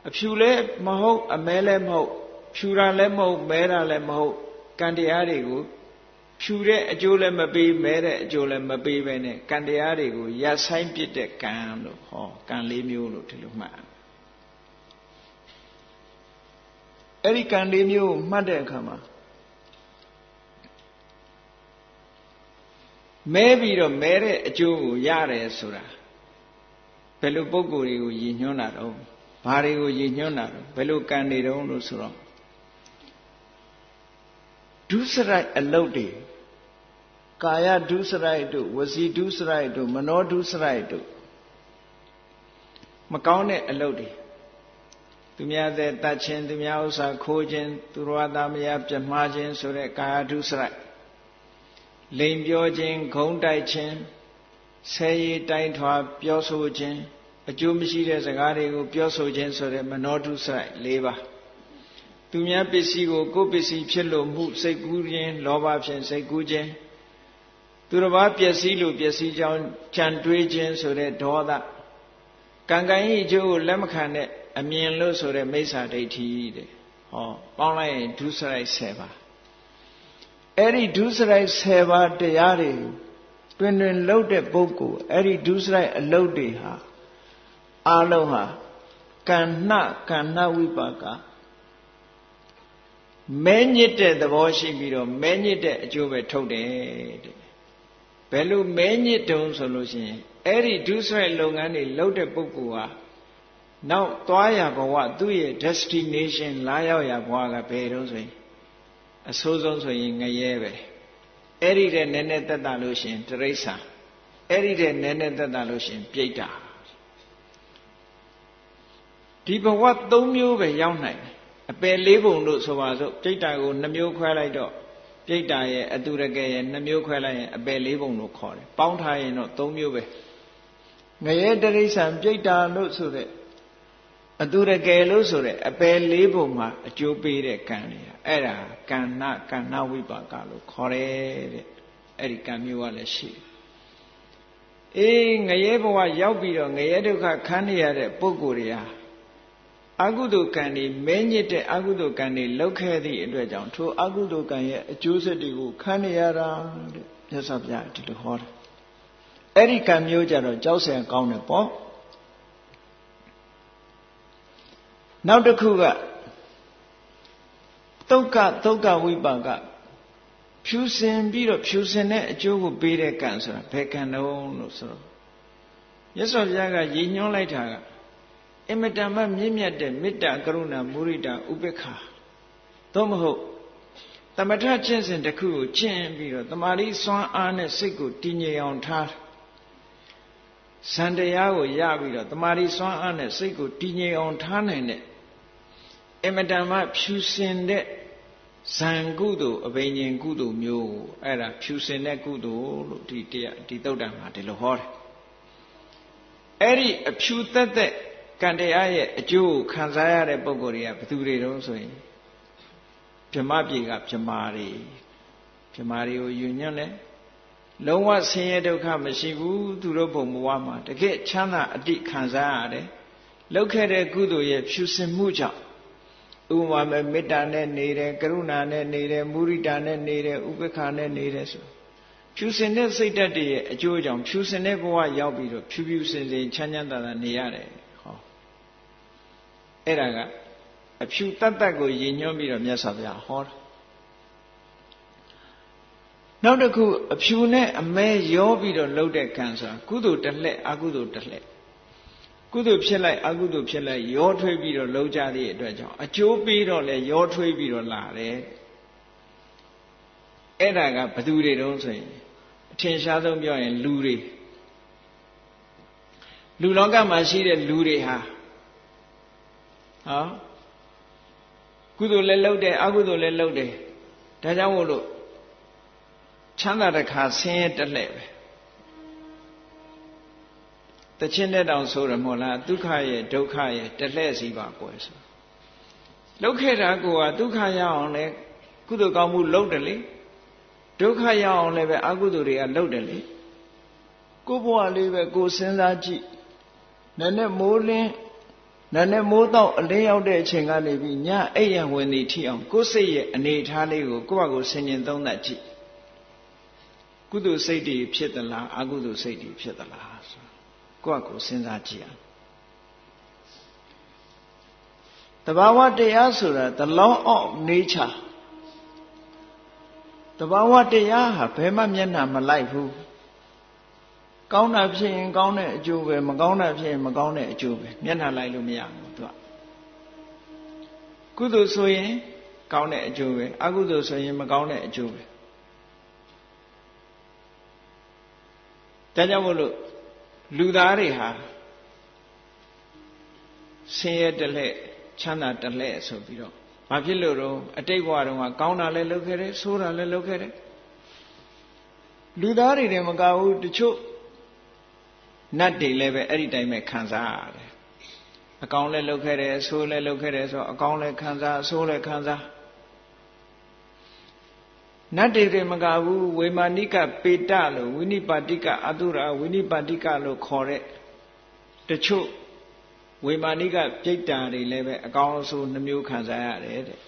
Speaker 1: အဖြူလည်းမဟုတ်အမဲလည်းမဟုတ်ဖြူတာလည်းမဟုတ်မဲတာလည်းမဟုတ်ကံတရားတွေကိုဖြူတဲ့အကျိုးလည်းမပေးမဲတဲ့အကျိုးလည်းမပေးပဲနဲ့ကံတရားတွေကိုရပ်ဆိုင်ပစ်တဲ့ကံလို့ဟောကံ၄မျိုးလို့ဒီလိုမှတ်အဲ့ဒီကံ၄မျိုးကိုမှတ်တဲ့အခါမှာမဲပြီးတော့မဲတဲ့အကျိုးကိုရတယ်ဆိုတာဘယ်လိုပုံကိုယ်တွေကိုရည်ညွှန်းတာတော့ဘာတွေကိုရည်ညွှန်းတာတော့ဘယ်လိုကံတွေတုံးလို့ဆိုတော့ဒုစရိုက်အလုပ်တွေကာယဒုစရိုက်တို့ဝစီဒုစရိုက်တို့မနောဒုစရိုက်တို့မကောင်းတဲ့အလုပ်တွေသူများတဲ့တတ်ခြင်းသူများဥစ္စာခိုးခြင်းသူတော်ဘာသာမယားပြမှားခြင်းဆိုတဲ့ကာယဒုစရိုက်လိန်ပြောခြင်းဂုံးတိုက်ခြင်းဆဲရည်တိုင်းထွာပြောဆိုခြင်းအကျိုးမရှိတဲ့စကားတွေကိုပြောဆိုခြင်းဆိုတဲ့မနောဒုစရိုက်၄ပါးသူများပစ္စည်းကိုကိုယ်ပစ္စည်းဖြစ်လို့မှုစိတ်ကူးခြင်းလောဘဖြင့်စိတ်ကူးခြင်းသူတစ်ပါးပျက်စီးလို့ပျက်စီးကြောင်းကြံတွေးခြင်းဆိုတဲ့ဒေါသကံကံ၏အကျိုးကိုလက်မခံတဲ့အမြင်လို့ဆိုတဲ့မိစ္ဆာဒိဋ္ဌိတဲ့ဟောပေါင်းလိုက်ရင်ဒုစရိုက်10ပါးအဲ့ဒီဒုစရိုက်10ပါးတရားတွေတွင်လှုပ်တဲ့ပုဂ္ဂိုလ်အဲ့ဒီဒုစရိုက်အလုပ်တွေဟာအလုံးဟာကံနှဝိပါကမဲညစ်တဲ့သဘောရှိပြီးတော့မဲညစ်တဲ့အကျိုးပဲထုတ်တယ်တဲ့ဘယ်လိုမဲညစ်တုံးဆိုလို့ရှိရင်အဲ့ဒီဒုစရိုက်လုပ်ငန်းတွေလုပ်တဲ့ပုဂ္ဂိုလ်ဟာနောက်သွားရဘဝသူ့ရဲ့ destination လာရောက်ရဘဝကဘယ်တုံးဆိုရင်အဆိုးဆုံးဆိုရင်ငရဲပဲအဲ့ဒီတဲ့နည်းနည်းသက်သာလို့ရှိရင်တိရစ္ဆာန်အဲ့ဒီတဲ့နည်းနည်းသက်သာလို့ရှိရင်ပြိတ္တာဒီဘဝ၃မျိုးပဲရောက်နိုင်တယ်အပယ်၄ပုံလို့ဆိုပါစို့ပြိတ္တာကို2မျိုးခွဲလိုက်တော့ပြိတ္တာရဲ့အတုရကဲရဲ့2မျိုးခွဲလိုက်ရင်အပယ်၄ပုံလို့ခေါ်တယ်ပေါင်းထားရင်တော့၃မျိုးပဲငရဲတိရစ္ဆာန်ပြိတ္တာလို့ဆိုတဲ့အတုရကဲလို့ဆိုတဲ့အပယ်၄ပုံမှာအကျိုးပေးတဲ့ကံတွေအဲ့ဒါကံနှဝိပါကလို့ခေါ်တယ်တဲ့အဲ့ဒီကံမျိုးကလည်းရှိငရဲဘဝရောက်ပြီးတော့ငရဲဒုက္ခခံနေရတဲ့ပုဂ္ဂိုလ်တွေဟာအကုသိုလ်ကံတွေမဲညစ်တဲ့အကုသိုလ်ကံတွေလောက်ခဲ့သည့်အတွက်ကြောင့်ထိုအကုသိုလ်ကံရဲ့အကျိုးဆက်တွေကိုခံနေရတာတဲ့မြတ်စွာဘုရားဒီလိုဟောတယ်အဲ့ဒီကံမျိုးကြတော့ကြောက်စရာကောင်းတယ်ပေါ့နောက်တစ်ခုကသုတ်ကဝိပါကဖြူစင်ပြီးတော့ဖြူစင်တဲ့အကျိုးကိုပေးတဲ့ကံဆိုတာဘယ်ကံတုံးလို့ဆိုတော့မြတ်စွာဘုရားကရည်ညွှန်းလိုက်တာကအင်မတန်မှမြင့်မြတ်တဲ့မေတ္တာကရုဏာမုရိဒာဥပေက္ခာသို့မဟုတ်သမထကျင့်စဉ်တစ်ခုကိုကျင့်ပြီးတော့တမာတိစွမ်းအားနဲ့စိတ်ကိုတည်ငြိမ်အောင်ထားဇန်တရားကိုရပြီးတော့တမာတိစွမ်းအားနဲ့စိတ်ကိုတည်ငြိမ်အောင်ထားနိုင်တဲ့အင်မတန်မှဖြူစင်တဲ့ဇန်ကုသိုလ်အဘိညာဉ်ကုသိုလ်မျိုးအဲ့ဒါဖြူစင်တဲ့ကုသိုလ်လို့ဒီသုတ္တံမှာဒီလိုဟောတယ်အဲ့ဒီအဖြူသက်သက်ကံတရားရဲ့အကျိုးကိုခံစားရတဲ့ပုဂ္ဂိုလ်တွေကဘယ်သူတွေတုံးဆိုရင်ဗြဟ္မပြေကဗြဟ္မာတွေကိုယူညွန့်တယ်လုံးဝဆင်းရဲဒုက္ခမရှိဘူးသူတို့ဘုံဘဝမှာတကယ်ချမ်းသာအတိခံစားရတယ်လုပ်ခဲ့တဲ့ကုသိုလ်ရဲ့ဖြူစင်မှုကြောင့်ဥ ဥပမာမေတ္တာနဲ့နေတယ်ကရုဏာနဲ့နေတယ်မုရိဒာနဲ့နေတယ်ဥပေက္ခနဲ့နေတယ်ဆိုဖြူစင်တဲ့စိတ်ဓာတ်တွေရဲ့အကျိုးကြောင့်ဖြူစင်တဲ့ဘဝရောက်ပြီးတော့ဖြူဖြူစင်စင်ချမ်းချမ်းသာသာနေရတယ်ဟောအဲ့ဒါကအဖြူတတ်တတ်ကိုရည်ညွှန်းပြီးတော့မြတ်စွာဘုရားဟောတာနောက်တစ်ခုအဖြူနဲ့အမဲရောပြီးတော့လှုပ်တဲ့ကံဆိုတာကုသိုလ်တစ်လှည့်အကုသိုလ်တစ်လှည့်ကုသိုလ်ဖြစ်လိုက်အကုသိုလ်ဖြစ်လိုက်ရောထွေးပြီးတော့လှုပ်ကြတဲ့အတွက်ကြောင့်အကျိုးပေးတော့လဲရောထွေးပြီးတော့လာတယ်အဲ့ဒါကဘယ်သူတွေတုံးဆိုရင်အထင်ရှားဆုံးပြောရင်လူတွေလူလောကမှာရှိတဲ့လူတွေဟာကုသိုလ်လည်းလုပ်တယ်အကုသိုလ်လည်းလုပ်တယ်ဒါကြောင့်မို့လို့ချမ်းသာတဲ့ခါဆင်းရဲတက်လှဲ့ပဲတချင်းတဲ့တောင်ဆိုရမို့လားဒုက္ခရဲ့ဒုက္ခရဲ့တက်လှဲ့စီပါကွယ်ဆိုလုပ်ခဲ့တာကိုကဒုက္ခရအောင်လဲကုသိုလ်ကောင်းမှုလုပ်တယ်လေဒုက္ခရအောင်လည်းပဲအကုသိုလ်တွေကလုပ်တယ်လေကိုယ်ဘဝလေးပဲကိုယ်စဉ်းစားကြည့်နည်းနည်းမိုးလင်းနည်းနည်းမိုးတော့အလင်းရောက်တဲ့အချိန်ကနေပြီးညအိပ်ရဝင်နေထိအောင်ကိုယ်စိတ်ရဲ့အနေအထားလေးကိုကိုယ့်ဘာကိုဆင်ញင်သုံးသပ်ကြည့်ကုသိုလ်စိတ်တွေဖြစ်သလားအကုသိုလ်စိတ်တွေဖြစ်သလားဆိုကိုယ့်ဘာကိုစဉ်းစားကြည့်အောင်တဘာဝတရားဆိုတာ the law of nature တဘာဝတရားဟာဘယ်မှမျက်နှာမလိုက်ဘူးကောင်းတာဖြစ်ရင်ကောင်းတဲ့အကျိုးပဲမကောင်းတာဖြစ်ရင်မကောင်းတဲ့အကျိုးပဲမျက်နှာလိုက်လို့မရဘူးသူကကုသိုလ်ဆိုရင်ကောင်းတဲ့အကျိုးပဲအကုသိုလ်ဆိုရင်မကောင်းတဲ့အကျိုးပဲဒါကြောင့်မို့လို့လူသားတွေဟာဆင်းရဲတလဲချမ်းသာတလဲဆိုပြီးတော့ဘာဖြစ်လို့တော့အတိတ်ဘဝတုန်းကကောင်းတာလည်းလုပ်ခဲ့တယ်ဆိုးတာလည်းလုပ်ခဲ့တယ်လူသားတွေလည်းမကဘူးတချို့နတ်တွေလည်းပဲအဲ့ဒီတိုင်းပဲခံစားရတယ်အကောင်းလည်းလုပ်ခဲ့တယ်အဆိုးလည်းလုပ်ခဲ့တယ်ဆိုတော့အကောင်းလည်းခံစားအဆိုးလည်းခံစားနတ်တွေမကဘူးဝေမာနိကပေတလို့ဝိနိပါတိကအတုရာဝိနိပါတိကလို့ခေါ်တဲ့တချို့ဝေမာနိကပြိတ္တာတွေလည်းပဲအကောင်းအဆိုးနှမျိုးခံစားရတယ်တဲ့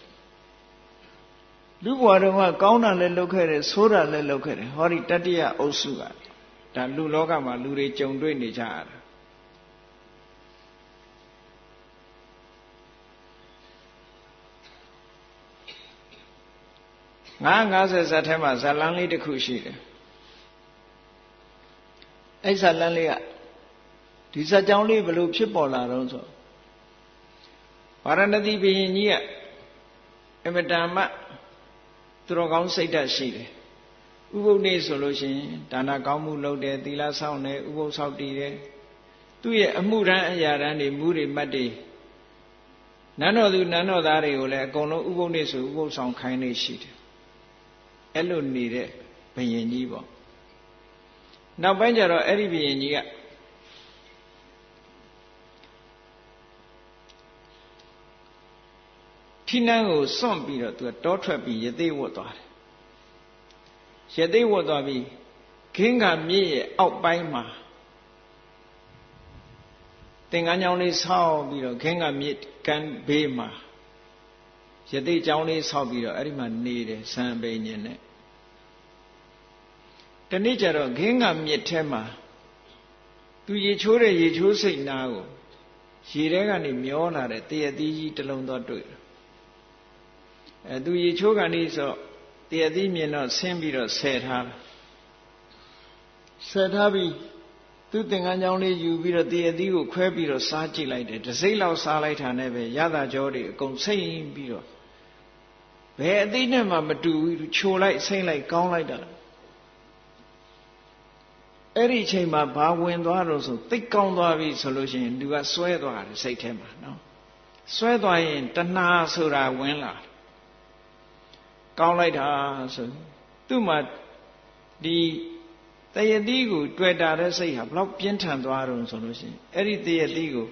Speaker 1: လူဘဝတုန်းကကောင်းတာလည်းလုပ်ခဲ့တယ်ဆိုးတာလည်းလုပ်ခဲ့တယ်ဟောဒီတတ္တိယအုပ်စုကဒါလူလောကမှာလူတွေကြုံတွေ့နေကြရတာ50ဇတ်ထဲမှာဇတ်လန်းလေးတစ်ခုရှိတယ်အဲ့ဇတ်လန်းလေးကဒီဇတ်ကြောင်းလေးဘယ်လိုဖြစ်ပေါ်လာတော့ဆိုဗာရဏသီဘုရင်ကြီးကအမတန်မှသူတော်ကောင်းစိတ်ဓာတ်ရှိတယ်ဥပုပ်နေ့ဆိုလို့ရှိရင်ဒါနကောင်းမှုလုပ်တယ်သီလဆောင်တယ်ဥပုပ်ဆောက်တည်တယ်သူ့ရဲ့အမှုရန်အရာရန်တွေမူတွေမှတ်တွေနန်းတော်သူနန်းတော်သားတွေကိုလည်းအကုန်လုံးဥပုပ်နေ့ဆိုဥပုပ်ဆောင်ခိုင်းနေရှိတယ်အဲ့လိုနေတဲ့ဘုရင်ကြီးပေါ့နောက်ပိုင်းကျတော့အဲ့ဒီဘုရင်ကြီးကထိနန်းကိုစွန့်ပြီးတော့သူကတောထွက်ပြီးရသေးဝတ်သွားတယ်ရသေးဝတ်သွားပြီးခင်းကမြစ်ရဲ့အောက်ပိုင်းမှာသင်္ကန်းကျောင်းလေးဆောက်ပြီးတော့ခင်းကမြစ်ကမ်းဘေးမှာရသေးကျောင်းလေးဆောက်ပြီးတော့အဲ့ဒီမှာနေတယ်စံပိန်ညင်နဲ့တနေ့ကျတော့ခင်းကမြစ်ထဲမှာသူရေချိုးတဲ့ရေချိုးစိတ်နာကိုရေထဲကနေမျောလာတဲ့တရသီးကြီးတစ်လုံးတော့တွေ့တယ်သူရေချိုးကန်လေးဆိုတရသီးမြင်တော့ဆင်းပြီးတော့ဆယ်ထားပြီးသူသင်္ကန်းကျောင်းလေးယူပြီးတော့တရသီးကိုခွဲပြီးတော့စားကြည့်လိုက်တယ်တစ်စိမ့်လောက်စားလိုက်တာနဲ့ပဲရတာကြောတွေအကုန်စိမ့်ပြီးတော့ဘယ်အသီးနဲ့မှမတူဘူးချိုလိုက်စိမ့်လိုက်ကောင်းလိုက်တာအဲ့ဒီအချိန်မှာဘာဝင်သွားတော့ဆိုသိကောင်းသွားပြီဆိုလို့ရှိရင်လူကစွဲသွားတယ်စိတ်ထဲမှာနော်စွဲသွားရင်တဏှာဆိုတာဝင်လာကောင်းလိုက်တာဆိုသူ့မှာဒီတရတိကိုတွေ့တာတဲ့စိတ်ဟာဘလောက်ပြင်းထန်သွားတော့ဆိုလို့ရှိရင်အဲ့ဒီတရတိကို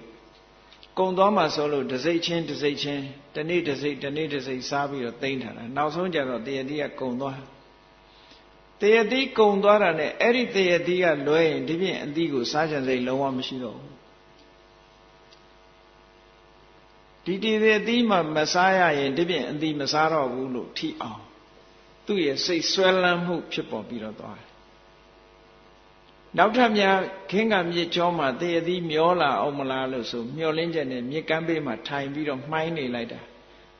Speaker 1: ကုံသွားမှဆိုလို့တစ်စိတ်ချင်းတစ်စိတ်ချင်းတနေ့တစ်စိတ်တနေ့တစ်စိတ်စားပြီးတော့သိမ့်ထားတာနောက်ဆုံးကျတော့တရတိကကုံသွားတရတိကုံသွားတာနဲ့အဲ့ဒီတရတိကလွဲရင်ဒီပြင်အသီးကိုစားချင်စိတ်လုံးဝမရှိတော့ဘူး ဒီတည်တဲ့အသီးမှမစားရရင်ဒီပြင်အသီးမစားတော့ဘူးလို့ထိအောင်သူ့ရဲ့စိတ်ဆွဲလန်းမှုဖြစ်ပေါ်ပြီးတော့သွားတယ်နောက်ထပ်များခင်းကမြစ်ကျောမှာသေအသီးမျောလာအောင်မလားလို့ဆိုမျောလင်းချက်နဲ့မြစ်ကမ်းဘေးမှာထိုင်ပြီးတော့မှိုင်းနေလိုက်တာ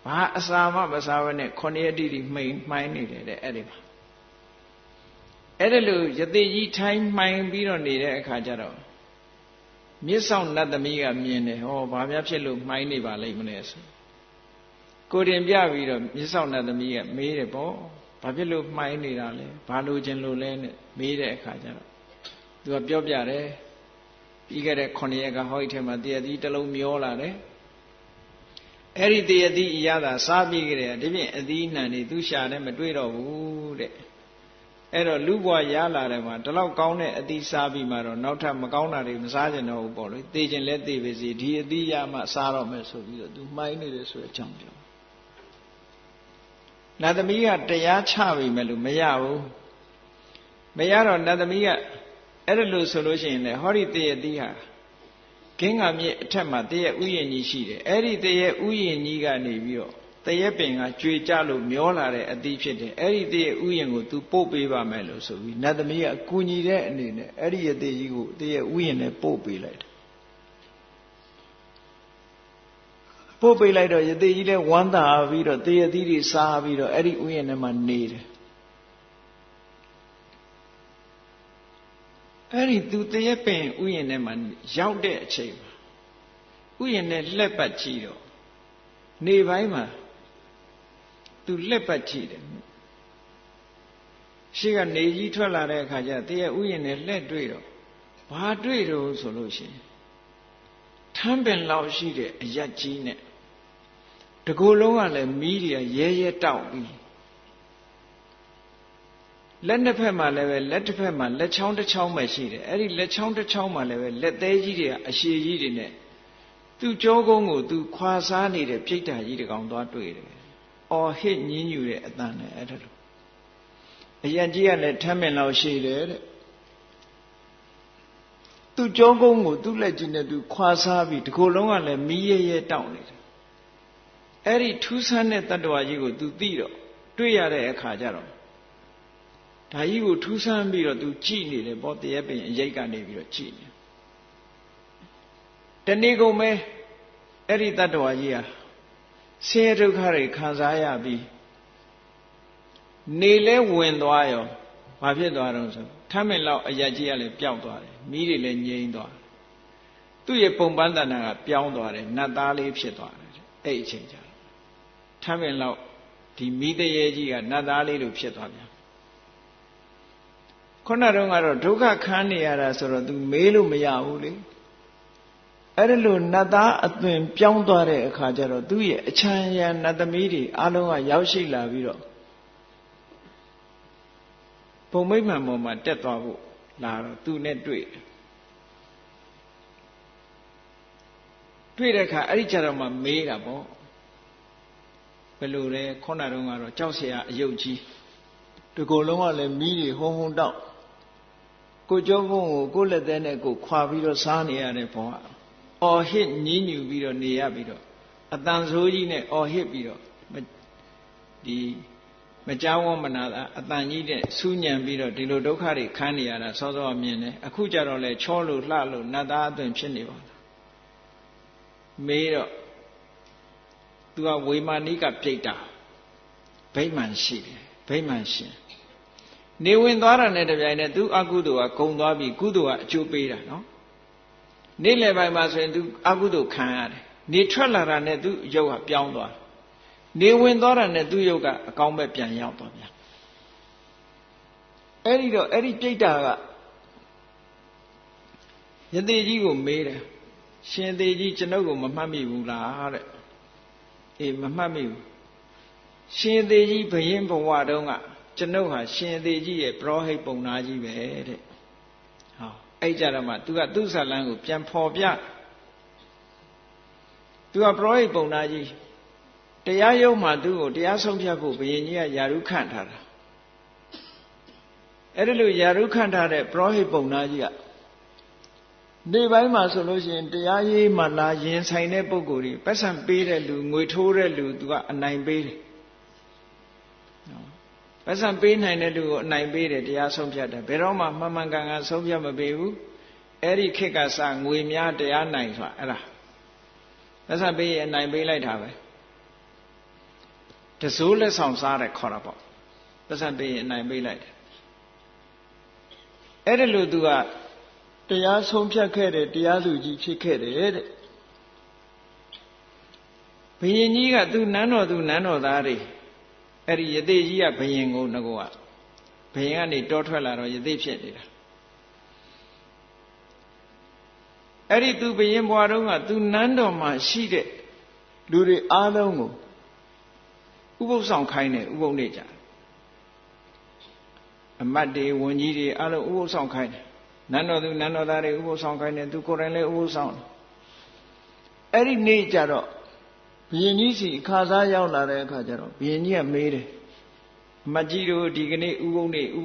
Speaker 1: ဘာအစာမှမစားဘဲနဲ့9 ရက်တိတိမှိုင်းနေတယ်တဲ့အဲ့ဒီမှာအဲ့ဒါလို့ယသိကြီးထိုင်မှိုင်းပြီးတော့နေတဲ့အခါကျတော့မြစ်ဆောင်နတ်သမီးကမြင်တယ်ဟောဘာများဖြစ်လို့မှိုင်းနေပါလိမ့်မလဲဆိုကိုတင်ပြပြီးတော့မြစ်ဆောင်နတ်သမီးကမေးတယ်ပေါ့ဘာဖြစ်လို့မှိုင်းနေတာလဲဘာလို့ခြင်းလို့လဲနဲ့မေးတဲ့အခါကျတော့သူကပြောပြတယ်ပြီးခဲ့တဲ့9 ရက်ကဟောဒီထဲမှာတရသီးတစ်လုံးမျောလာတယ်အဲ့ဒီတရသီးအရသာစားပြီးကြတယ်ဒီပြင်အသီးနှံနေသူရှာတယ်မတွေ့တော့ဘူးတဲ့အဲ့တော့လူဘွားရလာတယ်မှာဒီလောက်ကောင်းတဲ့အသီးစားပြီးမှတော့နောက်ထပ်မကောင်းတာတွေမစားကြတော့ဘူးပေါ့လေသိခြင်းလဲသိပါစေဒီအသီးရမှစားတော့မယ်ဆိုပြီးတော့သူမှိုင်းနေတယ်ဆိုတဲ့အကြောင်းပြောနတ်သမီးကတရားချပြီမဲ့လို့မရဘူးမရတော့နတ်သမီးကအဲ့ဒါလို့ဆိုလို့ရှိရင်လေဟောဒီတရသီးဟာကင်းကမြစ်အထက်မှာတရဥယျာဉ်ကြီးရှိတယ်အဲ့ဒီတရဥယျာဉ်ကြီးကနေပြီးတော့တရပင်ကကြွေကြလို့မျောလာတဲ့အသီးဖြစ်တယ်အဲ့ဒီတရဥယျာဉ်ကို तू ပို့ပေးပါမယ်လို့ဆိုပြီးနတ်သမီးကအကူညီတဲ့အနေနဲ့အဲ့ဒီအသီးကြီးကိုတရဥယျာဉ်နဲ့ပို့ပေးလိုက်တယ်ပို့ပေးလိုက်တော့ယသိကြီးလဲဝမ်းသာပြီးတော့တရသီးတွေစားပြီးတော့အဲ့ဒီဥယျာဉ်ထဲမှာနေတယ်အဲ့ဒီသူတရပင်ဥယျာဉ်ထဲမှာရောက်တဲ့အချိန်မှာဥယျာဉ်နဲ့လှက်ပတ်ကြည့်တော့နေပိုင်းမှာသူလှက်ပတ်ကြည့်တယ်ရှေ့ကနေကြီးထွက်လာတဲ့အခါကျတရဥယျာဉ်နဲ့လှက်တွေ့တော့ဘာတွေ့တော့ဆိုလို့ရှိရင်ထမ်းပင်လောက်ရှိတဲ့အရက်ကြီးနဲ့တကူလုံးကလည်းမီးတွေကရဲရဲတောက်ပြီးလက်နှစ်ဖက်မှာလည်းပဲလက်တစ်ဖက်မှာလက်ချောင်းတစ်ချောင်းပဲရှိတယ်အဲ့ဒီလက်ချောင်းတစ်ချောင်းမှာလည်းပဲလက်သေးကြီးတွေကအရှည်ကြီးတွေနဲ့သူ့ကြောကုန်းကိုသူခွာစားနေတဲ့ပြိတ္တာကြီးတကောင်သွားတွေ့တယ်အော်ဟစ်ညင်းညူတဲ့အတန်နဲ့အဲ့ဒါလိုအရက်ကြီးကလည်းထမ်းမင်လောက်ရှိတယ်တဲ့သူ့ကြောကုန်းကိုသူ့လက်ကြီးနဲ့သူခွာစားပြီးဒီကိုယ်လုံးကလည်းမီးရဲရဲတောက်နေတယ်အဲ့ဒီထူးဆန်းတဲ့တတ္တဝါကြီးကိုသူသိတော့တွေ့ရတဲ့အခါကျတော့ဒါကြီးကိုထူးဆန်းပြီးတော့သူကြည်နေတယ်ပေါ့တရပင်အရိပ်ကနေပြီးတော့ကြည်နေတနေ့ကုန်ပဲအဲ့ဒီတတ္တဝါကြီးဟာဆင်းရဲဒုက္ခတွေခံစားရပြီးနေလဲဝင်သွားရောဘာဖြစ်သွားတော့ဆိုထမ်းမင်လောက်အရက်ကြီးကလည်းပျောက်သွားတယ်မီးတွေလည်းငြိမ်းသွားတယ်သူ့ရဲ့ပုံပန်းတဏ္ဍာကပြောင်းသွားတယ်နတ်သားလေးဖြစ်သွားတယ်အဲ့အချိန်ကျထမ်းမင်လောက်ဒီမီးတရေကြီးကနတ်သားလေးလိုဖြစ်သွားပြန်ခုနတုန်းကတော့ဒုက္ခခံနေရတာဆိုတော့ तू မေးလို့မရဘူးလေအဲ့ဒါလို့နတ်သားအသွင်ပြောင်းသွားတဲ့အခါကျတော့သူ့ရဲ့အချမ်းရံနတ်သမီးတွေအလုံးကရောက်ရှိလာပြီးတော့ဘုံမိမ့်မှန်ပေါ်မှာတက်သွားဖို့လာတော့သူနဲ့တွေ့တဲ့အခါအဲ့ဒီကျတော့မှမေးတာပေါ့ဘယ်လိုလဲခုနတုန်းကတော့ကြောက်เสียအယုတ်ကြီးဒီကိုယ်လုံးကလည်းမီးတွေဟုံဟုံတောက်ကိုကြောကုန်းကိုလက်သေးနဲ့ကိုခွာပြီးတော့စားနေရတဲ့ဘဝအော်ဟစ်ညင်းညူပြီးတော့နေရပြီးတော့အတန်ဆိုးကြီးနဲ့အော်ဟစ်ပြီးတော့ဒီမကြောက်ဝမနာအတန်ကြီးနဲ့စူးညံပြီးတော့ဒီလိုဒုက္ခတွေခံနေရတာစောစောမြင်တယ်အခုကြတော့လေချောလို့လှလို့နတ်သားအသွင်ဖြစ်နေပါလားမေးတော့သူကဝေမာနိကပြိတ္တာဗိမာန်ရှိတယ်ဗိမာန်ရှင်နေဝင်သွားတာနဲ့တပြိုင်နက်သူအကုသိုလ်ကဂုံသွားပြီးကုသိုလ်ကအကျိုးပေးတာနော်နေ့လယ်ပိုင်းမှာဆိုရင်သူအကုသိုလ်ခံရတယ်နေထွက်လာတာနဲ့သူရုပ်ကပြောင်းသွားနေဝင်သွားတာနဲ့သူရုပ်ကအကောင်းဘက်ပြန်ရောက်သွားပြန်အဲ့ဒီတော့အဲ့ဒီပြိတ္တာကယသိကြီးကိုမေးတယ်ရှင်သေကြီးကျွန်ုပ်ကိုမမှတ်မိဘူးလားတဲ့အေးမမှတ်မိဘူးရှင်သေးကြီးဘယင်းဘဝတုန်းကကျွန်ုပ်ဟာရှင်သေးကြီးရဲ့ပရောဟိတ်ပုံနာကြီးပဲတဲ့ဟောအဲ့ကြတော့မှသူကသူ့ဇာလန်းကိုပြန်ဖော်ပြသူကပရောဟိတ်ပုံနာကြီးတရားရုံးမှာသူ့ကိုတရားဆုံးဖြတ်ဖို့ဘယင်းကြီးကယာရုခန့်ထားတာအဲ့ဒါလို့ယာရုခန့်ထားတဲ့ပရောဟိတ်ပုံနာကြီးက နေပိုင်းမှာဆိုလို့ရှိရင်တရားရေးမှလာရင်ဆိုင်တဲ့ပုဂ္ဂိုလ်တွေပတ်စံပေးတဲ့လူငွေထိုးတဲ့လူသူကအနိုင်ပေးတယ်ပတ်စံပေးနိုင်တဲ့လူကိုအနိုင်ပေးတယ်တရားဆုံးဖြတ်တယ်ဘယ်တော့မှမှန်မှန်ကန်ကန်ဆုံးဖြတ်မပေးဘူးအဲ့ဒီခေတ်ကစငွေများတရားနိုင်ဆိုတာအဲ့ဒါပတ်စံပေးရင်အနိုင်ပေးလိုက်တာပဲတစိုးလက်ဆောင်စားတယ်ခေါ်တာပေါ့ပတ်စံပေးရင်အနိုင်ပေးလိုက်တယ်အဲ့ဒါလို့သူကတရားဆုံးဖြတ်ခဲ့တဲ့တရားသူကြီးဖြစ်ခဲ့တယ်တဲ့ဘုရင်ကြီးကသူနန်းတော်သားတွေအဲ့ဒီယသိကြီးကဘုရင်ကိုငကောကဘုရင်ကနေတောထွက်လာတော့ယသိဖြစ်နေတာအဲ့ဒီသူဘုရင်ဘွားတုန်းကသူနန်းတော်မှာရှိတဲ့လူတွေအားလုံးကိုဥပုသ်ဆောင်ခိုင်းတယ်ဥပုသ်နေကြအမတ်တွေဝန်ကြီးတွေအားလုံးဥပုသ်ဆောင်ခိုင်းတယ်နန်းတော်သားတွေဥပုသ်ဆောင်ခိုင်းတယ်သူကိုယ်တိုင်လည်းဥပုသ်ဆောင်တယ်အဲ့ဒီနေ့ကျတော့ဘုရင်ကြီးစီခါစားရောက်လာတဲ့အခါကျတော့ဘုရင်ကြီးကမေးတယ်အမတ်ကြီးတို့ဒီကနေ့ဥပု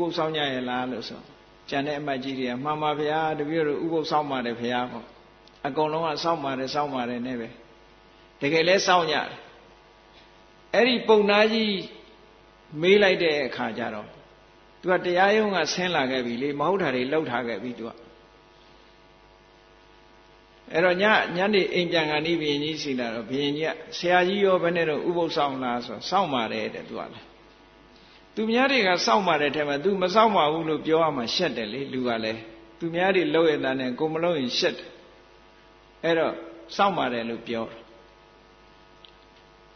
Speaker 1: သ်ဆောင်ကြရလားလို့ဆိုကျန်တဲ့အမတ်ကြီးတွေကမှန်ပါဗျာတပည့်တို့ဥပုသ်ဆောင်ပါတယ်ဗျာပေါ့အကုန်လုံးကစောင့်ပါတယ်နဲ့ပဲတကယ်လဲစောင့်ကြတယ်အဲ့ဒီပုံနာကြီးမေးလိုက်တဲ့အခါကျတော့သူကတရားရုံးကဆင်းလာခဲ့ပြီလေမဟုတ်တာတွေလှုပ်ထားခဲ့ပြီသူကအဲ့တော့ညနေအိမ်ပြန်ကန်ဒီဘုရင်ကြီးစီလာတော့ဘုရင်ကြီးကဆရာကြီးရောဘယ်နဲ့တော့ဥပုသ်ဆောင်လားဆိုစောင့်ပါတယ်တဲ့သူကလေသူများတွေကစောင့်ပါတယ်ထဲမှာ तू မစောင့်ပါဘူးလို့ပြောရမှရှက်တယ်လေလူကလည်းသူများတွေလှုပ်ရတဲ့နဲ့ကိုမလှုပ်ရင်ရှက်တယ်အဲ့တော့စောင့်ပါတယ်လို့ပြောတယ်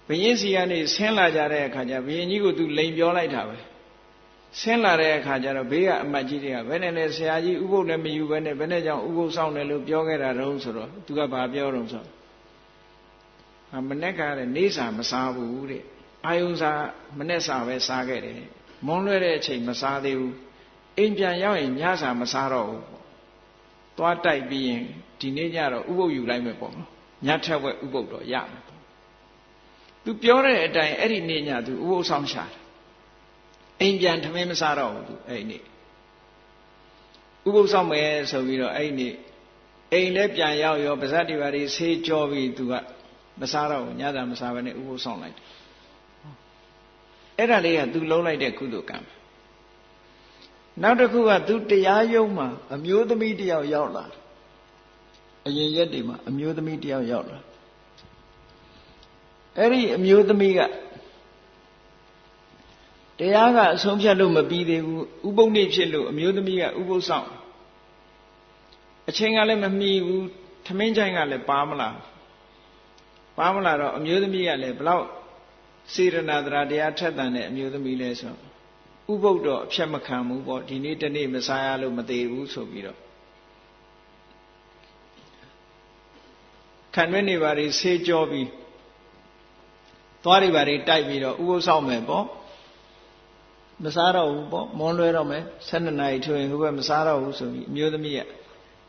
Speaker 1: ဘုရင်စီကနေဆင်းလာကြတဲ့အခါကျဘုရင်ကြီးကို तू လိန်ပြောလိုက်တာပဲဆင်းလာတဲ့အခါကျတော့ဘေးကအမတ်ကြီးတွေကဘယ်နဲ့လဲဆရာကြီးဥပုသ်လည်းမယူဘဲနဲ့ဘယ်နဲ့ကြောင့်ဥပုသ်ဆောင်တယ်လို့ပြောခဲ့တာတုံးဆိုတော့ तू ကဘာပြောတော့ဆိုမနေ့ကလည်းနေစာမစားဘူးတဲ့အာယုံစာမနေ့စာပဲစားခဲ့တယ်မွန်းလွဲတဲ့အချိန်မစားသေးဘူးအိမ်ပြန်ရောက်ရင်ညစာမစားတော့ဘူးပေါ့သွားတိုက်ပြီးရင်ဒီနေ့ညတော့ဥပုသ်ယူလိုက်မယ်ပေါ့နော်ညထက်ဝက်ဥပုသ်တော့ရမယ်ပေါ့ तू ပြောတဲ့အတိုင်းအဲ့ဒီနေ့ည तू ဥပုသ်ဆောင်ရှာတယ်အိမ်ပြန်ထမင်းမစားတော့ဘူး तू အဲ့ဒီနေ့ဥပုသ်ဆောင်မယ်ဆိုပြီးတော့အဲ့ဒီနေ့အိမ်လည်းပြန်ရောက်ရောပါဇက်တွေပါတွေဆေးကြောပြီး तू ကမစားတော့ဘူးညစာမစားဘဲနဲ့ဥပုသ်ဆောင်လိုက်တယ်အဲ့ဒါလေးက तू လုံးလိုက်တဲ့ကုသိုလ်ကံနောက်တစ်ခုက तू တရားရုံးမှာအမျိုးသမီးတယောက်ရောက်လာအရင်ရက်တွေမှာအမျိုးသမီးတယောက်ရောက်လာအဲ့ဒီအမျိုးသမီးကတရားကအဆုံးဖြတ်လို့မပြီးသေးဘူးဥပုသ်နေ့ဖြစ်လို့အမျိုးသမီးကဥပုသ်ဆောင်အချိန်ကလည်းမမီဘူးထမင်းချိုင်းကလည်းပါမလာတော့အမျိုးသမီးကလည်းဘလောက်စေရနာတရားထက်သန်တဲ့အမျိုးသမီးလဲဆိုဥပုသ်တော့အဖြတ်မခံဘူးပေါ့ဒီနေ့တနေ့မစားရလို့မသေးဘူးဆိုပြီးတော့ခံွဲနေပါလေဆေးကြောပြီးသွားတွေပါလေတိုက်ပြီးတော့ဥပုသ်ဆောင်မယ်ပေါ့မစားတော့ဘူးပေါ့မွန်းလွဲတော့မယ်12နာရီထိုးရင်ဟိုဘက်မစားတော့ဘူးဆိုပြီးအမျိုးသမီးက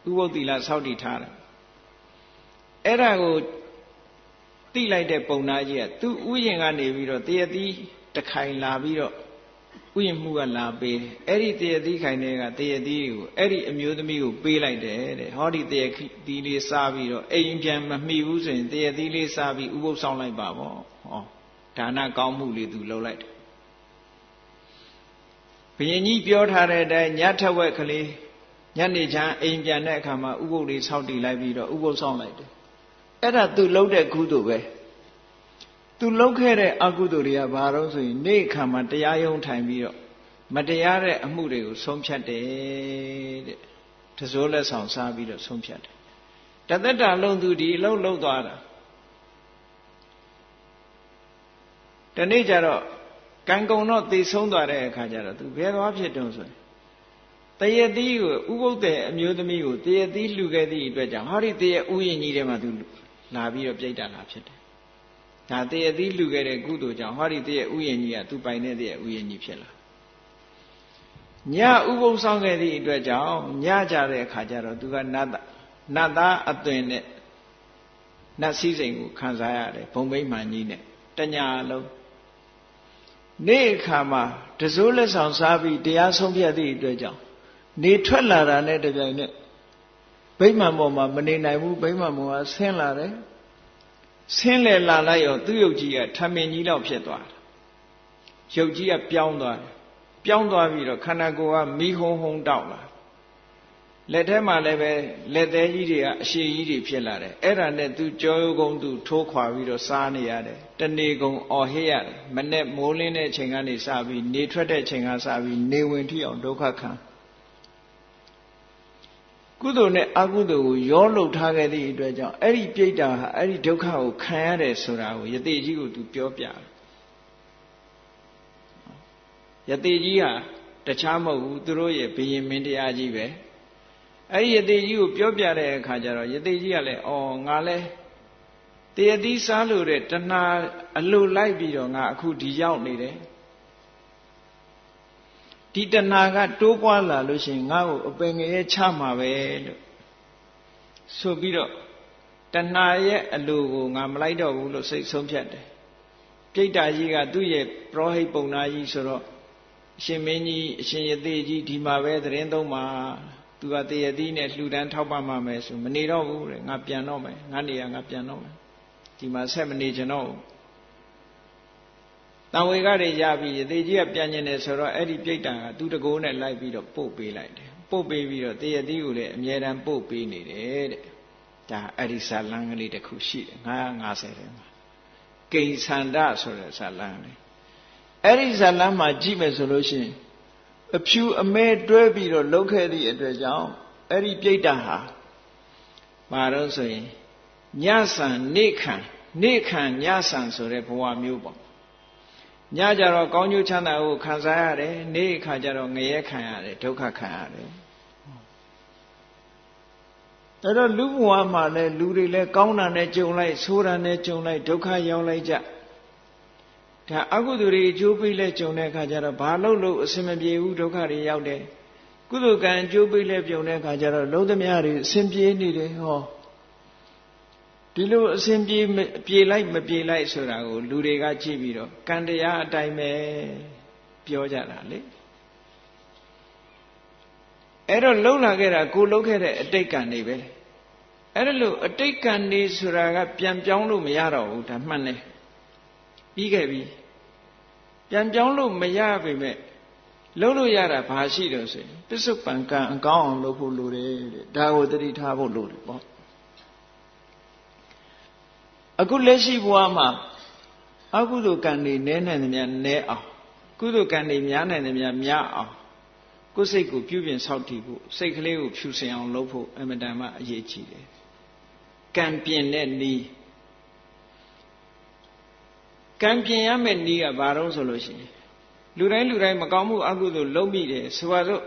Speaker 1: ဥပုသ်သီလစောင့်တည်ထားတယ်အဲ့ဒါကိုတိလိုက်တဲ့ပုံနာကြီးကသူ့ဥယျင်ကနေပြီးတော့တရသီးတစ်ခိုင်လာပြီးတော့ဥယျင်မှုကလာပေးတယ်အဲ့ဒီတရသီးခိုင်တွေကတရသီးကိုအဲ့ဒီအမျိုးသမီးကိုပေးလိုက်တယ်တဲ့ဟောဒီတရသီးလေးစားပြီးတော့အိမ်ပြန်မမိဘူးဆိုရင်တရသီးလေးစားပြီးဥပုသ်ဆောင်လိုက်ပါပေါ့ဟောဒါနကောင်းမှုလေးသူလုပ်လိုက်တယ်ဘုရင်ကြီးပြောထားတဲ့အတိုင်းညထက်ဝက်ကလေးညနေချမ်းအိမ်ပြန်တဲ့အခါမှာဥပုသ်လေးဆောက်တည်လိုက်ပြီးတော့ဥပုသ်ဆောင်လိုက်တယ်အဲ့ဒါသူလုပ်တဲ့ကုသိုလ်ပဲသူလုပ်ခဲ့တဲ့အကုသိုလ်တွေကဘာလို့ဆိုရင်နေ့အခါမှာတရားရုံးထိုင်ပြီးတော့မတရားတဲ့အမှုတွေကိုဆုံးဖြတ်တယ်တဲ့တစိုးလက်ဆောင်စားပြီးတော့ဆုံးဖြတ်တယ်တသက်တာလုံးသူဒီအလုပ်လုပ်သွားတာဒီနေ့ကျတော့ကံကုံတော့သိဆုံးသွားတဲ့အခါကျတော့သူဘယ်သွားဖြစ်တုံးဆိုရင်တရသီးကိုဥပုသ်တဲ့အမျိုးသမီးကိုတရသီးလှူခဲ့သည့်အတွက်ကြောင့်ဟောဒီတရဥယျာဉ်ကြီးထဲမှာသူလာပြီးတော့ပြိတ္တာလာဖြစ်တယ်ဒါတရသီးလှူခဲ့တဲ့ကုသိုလ်ကြောင့်ဟောဒီတရဥယျာဉ်ကြီးကသူပိုင်တဲ့တရဥယျာဉ်ကြီးဖြစ်လာညဥပုသ်ဆောင်ခဲ့သည့်အတွက်ကြောင့်ညကြတဲ့အခါကျတော့သူကနတ်သားအသွင်နဲ့နတ်စည်းစိမ်ကိုခံစားရတယ်ဘုံဘိမှန်ကြီးနဲ့တညာလုံးနေ့အခါမှာတစိုးလက်ဆောင်စားပြီးတရားဆုံးဖြတ်သည့်အတွက်ကြောင့်နေထွက်လာတာနဲ့တပြိုင်နက် ဗိမာန်ပေါ်မှာမနေနိုင်ဘူးဗိမာန်ပေါ်ကဆင်းလာတယ်ဆင်းလေလာလိုက်ရောသူ့ရုပ်ကြီးကထမင်းကြီးလောက်ဖြစ်သွားတယ်ရုပ်ကြီးကပြောင်းသွားတယ်ပြောင်းသွားပြီးတော့ခန္ဓာကိုယ်ကမီးဟုံးဟုံးတောက်လာလက်ထဲမှာလည်းပဲလက်သေးကြီးတွေကအရှည်ကြီးတွေဖြစ်လာတယ်အဲ့ဒါနဲ့သူကြောရုပ်ကုန်းသူထိုးခွာပြီးတော့စားနေရတယ်တဏီကုံအော်ဟစ်ရတယ်မနဲ့မိုးလင်းတဲ့အချိန်ကနေစပြီးနေထွက်တဲ့အချိန်ကစပြီးနေဝင်ထိအောင်ဒုက္ခခံကုသိုလ်နဲ့အကုသိုလ်ကိုရောလှုပ်ထားခဲ့သည့်အတွက်ကြောင့်အဲ့ဒီပြိတ္တာဟာအဲ့ဒီဒုက္ခကိုခံရတယ်ဆိုတာကိုယတိကြီးကိုသူပြောပြတယ်ယတိကြီးဟာတခြားမဟုတ်ဘူးသူတို့ရဲ့ဘုရင်မင်းတရားကြီးပဲအဲ့ဒီယတိကြီးကိုပြောပြတဲ့အခါကျတော့ယတိကြီးကလည်းအော်ငါလဲတရတိစားလို့တဲ့တဏှာအလိုလိုက်ပြီးတော့ငါအခုဒီရောက်နေတယ်ဒီတဏှာကတိုးပွားလာလို့ရှိရင်ငါ့ကိုအပင်ငရဲချမှာပဲလို့ဆိုပြီးတော့တဏှာရဲ့အလိုကိုငါမလိုက်တော့ဘူးလို့စိတ်ဆုံးဖြတ်တယ်ပြိတ္တာကြီးကသူ့ရဲ့ပရောဟိတ်ပုံနာကြီးဆိုတော့အရှင်မင်းကြီးအရှင်ယတိကြီးဒီမှာပဲသတင်းသုံးပါသူကတရတိနဲ့လှူဒန်းထောက်ပံ့မှမယ်ဆိုမနေတော့ဘူးတဲ့ငါပြန်တော့မယ်ငါနေရငါပြန်တော့မယ်ဒီမှာဆက်မနေကြတော့ဘူးတံဝေကတွေရပြီးယတိကြီးကပြန်ကျင်တယ်ဆိုတော့အဲ့ဒီပြိတ္တာကသူတကိုးနဲ့လိုက်ပြီးတော့ပို့ပေးလိုက်တယ်ပို့ပေးပြီးတော့တရတိကိုလည်းအမြဲတမ်းပို့ပေးနေတယ်တဲ့ဒါအဲ့ဒီဇာလံကလေးတစ်ခုရှိတယ်950ထဲမှာကိဉ္စန္ဒဆိုတဲ့ဇာလံလေးအဲ့ဒီဇာလံမှာကြည့်မယ်ဆိုလို့ရှိရင်အဖြူအမဲတွဲပြီးတော့လှုပ်ခဲ့သည့်အတွက်ကြောင့်အဲ့ဒီပြိတ္တာဟာဘာလို့ဆိုရင်ညဆံနေခံညဆံဆိုတဲ့ဘဝမျိုးပေါ့ညကြတော့ကောင်းကျိုးချမ်းသာကိုခံစားရတယ်နေ့ခါကျတော့ငရဲခံရတယ်ဒုက္ခခံရတယ်အဲ့တော့လူဘဝမှာလည်းလူတွေလည်းကောင်းတာနဲ့ကြုံလိုက်ဆိုးတာနဲ့ကြုံလိုက်ဒုက္ခရောက်လိုက်ကြဒါအကုသိုလ်တွေအကျိုးပေးလဲကြုံတဲ့အခါကျတော့ဘာလို့အစင်မပြေဘူးဒုက္ခတွေရောက်တယ်ကုသိုလ်ကံအကျိုးပေးလဲပြုံတဲ့အခါကျတော့လုံးသမျှတွေအစင်ပြေနေတယ်ဟောဒီလိုအစဉ်ပြေလိုက်မပြေလိုက်ဆိုတာကိုလူတွေကကြည့်ပြီးတော့ကံတရားအတိုင်းပဲပြောကြတာလေအဲ့တော့လှုပ်လာခဲ့တာကိုလှုပ်ခဲ့တဲ့အတိတ်ကံတွေပဲအဲ့ဒါလို့အတိတ်ကံတွေဆိုတာကပြန်ပြောင်းလို့မရတော့ဘူးဒါမှန်တယ်ပြီးခဲ့ပြီပြန်ပြောင်းလို့မရပေမဲ့လှုပ်လို့ရတာဘာရှိတော့ဆိုရင်ပစ္စုပန်ကံအကောင်းအောင်လုပ်ဖို့လိုတယ်တဲ့ဒါကိုသတိထားဖို့လိုတယ်ပေါ့အခုလက်ရှိဘဝမှာအကုသိုလ်ကံတွေနည်းနိုင်သမျှနည်းအောင်ကုသိုလ်ကံတွေများနိုင်သမျှများအောင်ကိုယ်စိတ်ကိုပြုပြင်ဆောက်တည်ဖို့စိတ်ကလေးကိုဖြူစင်အောင်လုပ်ဖို့အမှန်တမ်းအရေးကြီးတယ်ကံပြင်တဲ့နည်းကံပြင်ရမယ့်နည်းကဘာလို့ဆိုလို့ရှိရင်လူတိုင်းမကောင်းမှုအကုသိုလ်လုပ်မိတယ်ဆိုတော့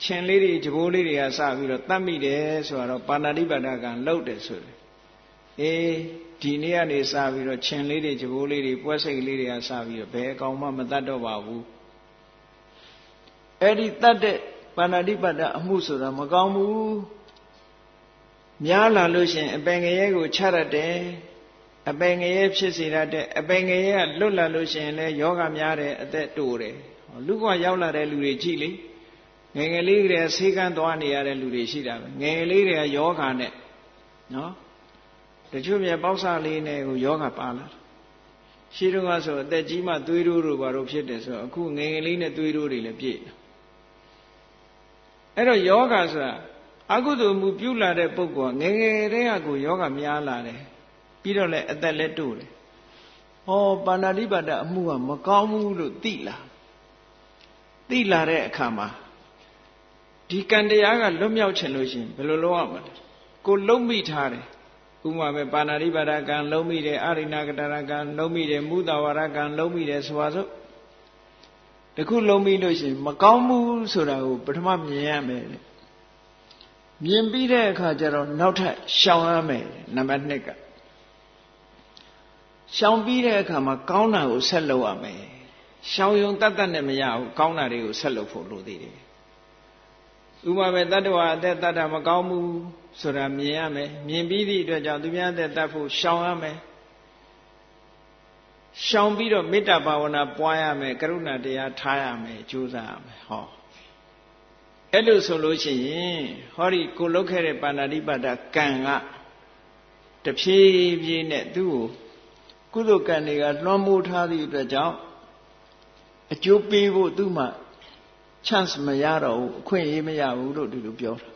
Speaker 1: ခြင်လေးတွေကြဘိုးလေးတွေကစပြီးတော့တတ်မိတယ်ဆိုတော့ပါဏာတိပါဒကံလုပ်တယ်ဆိုတယ်အေးဒီနေ့ကနေစပြီးတော့ခြင်လေးတွေကြဘိုးလေးတွေပွဲစိတ်လေးတွေကစပြီးတော့ဘယ်အကောင်မှမတတ်တော့ပါဘူးအဲ့ဒီတတ်တဲ့ပါဏာတိပါဒအမှုဆိုတာမကောင်းဘူးများလာလို့ရှိရင်အပင်ငရဲကိုချရတဲ့ အပင်ငရဲဖြစ်စေရတဲ့အပင်ငရဲကလွတ်လာလို့ရှိရင်လည်းယောဂများတယ်အသက်တိုးတယ်လူကရောက်လာတဲ့လူတွေကြည့်လေငယ်ငယ်လေးတွေကဆေးကန်းသွားနေရတဲ့လူတွေရှိတာပဲငယ်ငယ်လေးတွေကယောဂနဲ့နော်တချို့မြတ်ပေါက်စလေးနဲ့ကိုယောဂပါလာရှိတော့ကဆိုအသက်ကြီးမှသွေးတိုးတို့ဘာလို့ဖြစ်တယ်ဆိုတော့အခုငယ်ငယ်လေးနဲ့သွေးတိုးတွေလည်းပြည့်အဲ့တော့ယောဂဆိုတာအကုသိုလ်မှုပြုလာတဲ့ပုဂ္ဂိုလ်ကငယ်ငယ်တည်းကကိုယောဂများလာတယ်ပြီးတော့လည်းအသက်လည်းတိုးတယ်ဟောပါဏာတိပါဒအမှုကမကောင်းဘူးလို့သိလာတဲ့အခါမှာဒီကံတရားကလွတ်မြောက်ချင်လို့ရှိရင်ဘယ်လိုလုပ်ရမလဲကိုလုံးမိထားတယ်ဥပမာပဲပါဏာတိပါဒကံလုံးမိတယ်အာရိဏကတရကံလုံးမိတယ်မုသဝရကံလုံးမိတယ်ဆိုပါစို့တခုလုံးမိလို့ရှိရင်မကောင်းဘူးဆိုတာကိုပထမမြင်ရမယ်မြင်ပြီးတဲ့အခါကျတော့နောက်ထပ်ရှောင်ရမယ်နံပါတ်2ကရှောင်ပြီးတဲ့အခါမှာကောင်းတာကိုဆက်လုပ်ရမယ်ရှောင်ယုံတတ်နဲ့မရဘူးကောင်းတာတွေကိုဆက်လုပ်ဖို့လိုသေးတယ်ဥပမာပဲတတ္တဝါအသက်တတ်တာမကောင်းဘူးဆိုတာမြင်ရမယ်မြင်ပြီးသည့်အတွက်ကြောင့်သူများအသက်တတ်ဖို့ရှောင်ရမယ်ရှောင်ပြီးတော့မေတ္တာဘာဝနာပွားရမယ်ကရုဏာတရားထားရမယ်ကြိုးစားရမယ်ဟော အဲ့လိုဆိုလို့ရှိရင်ဟောဒီကိုလုတ်ခဲ့တဲ့ပါဏာတိပါဒကံကတဖြည်းဖြည်းနဲ့သူ့ကိုကုသိုလ်ကံတွေကလွှမ်းမိုးထားသည့်အတွက်ကြောင့်အကျိုးပေးဖို့သူ့မှာ chance မရတော့ဘူးအခွင့်အရေးမရဘူးလို့ဒီလိုပြောတာ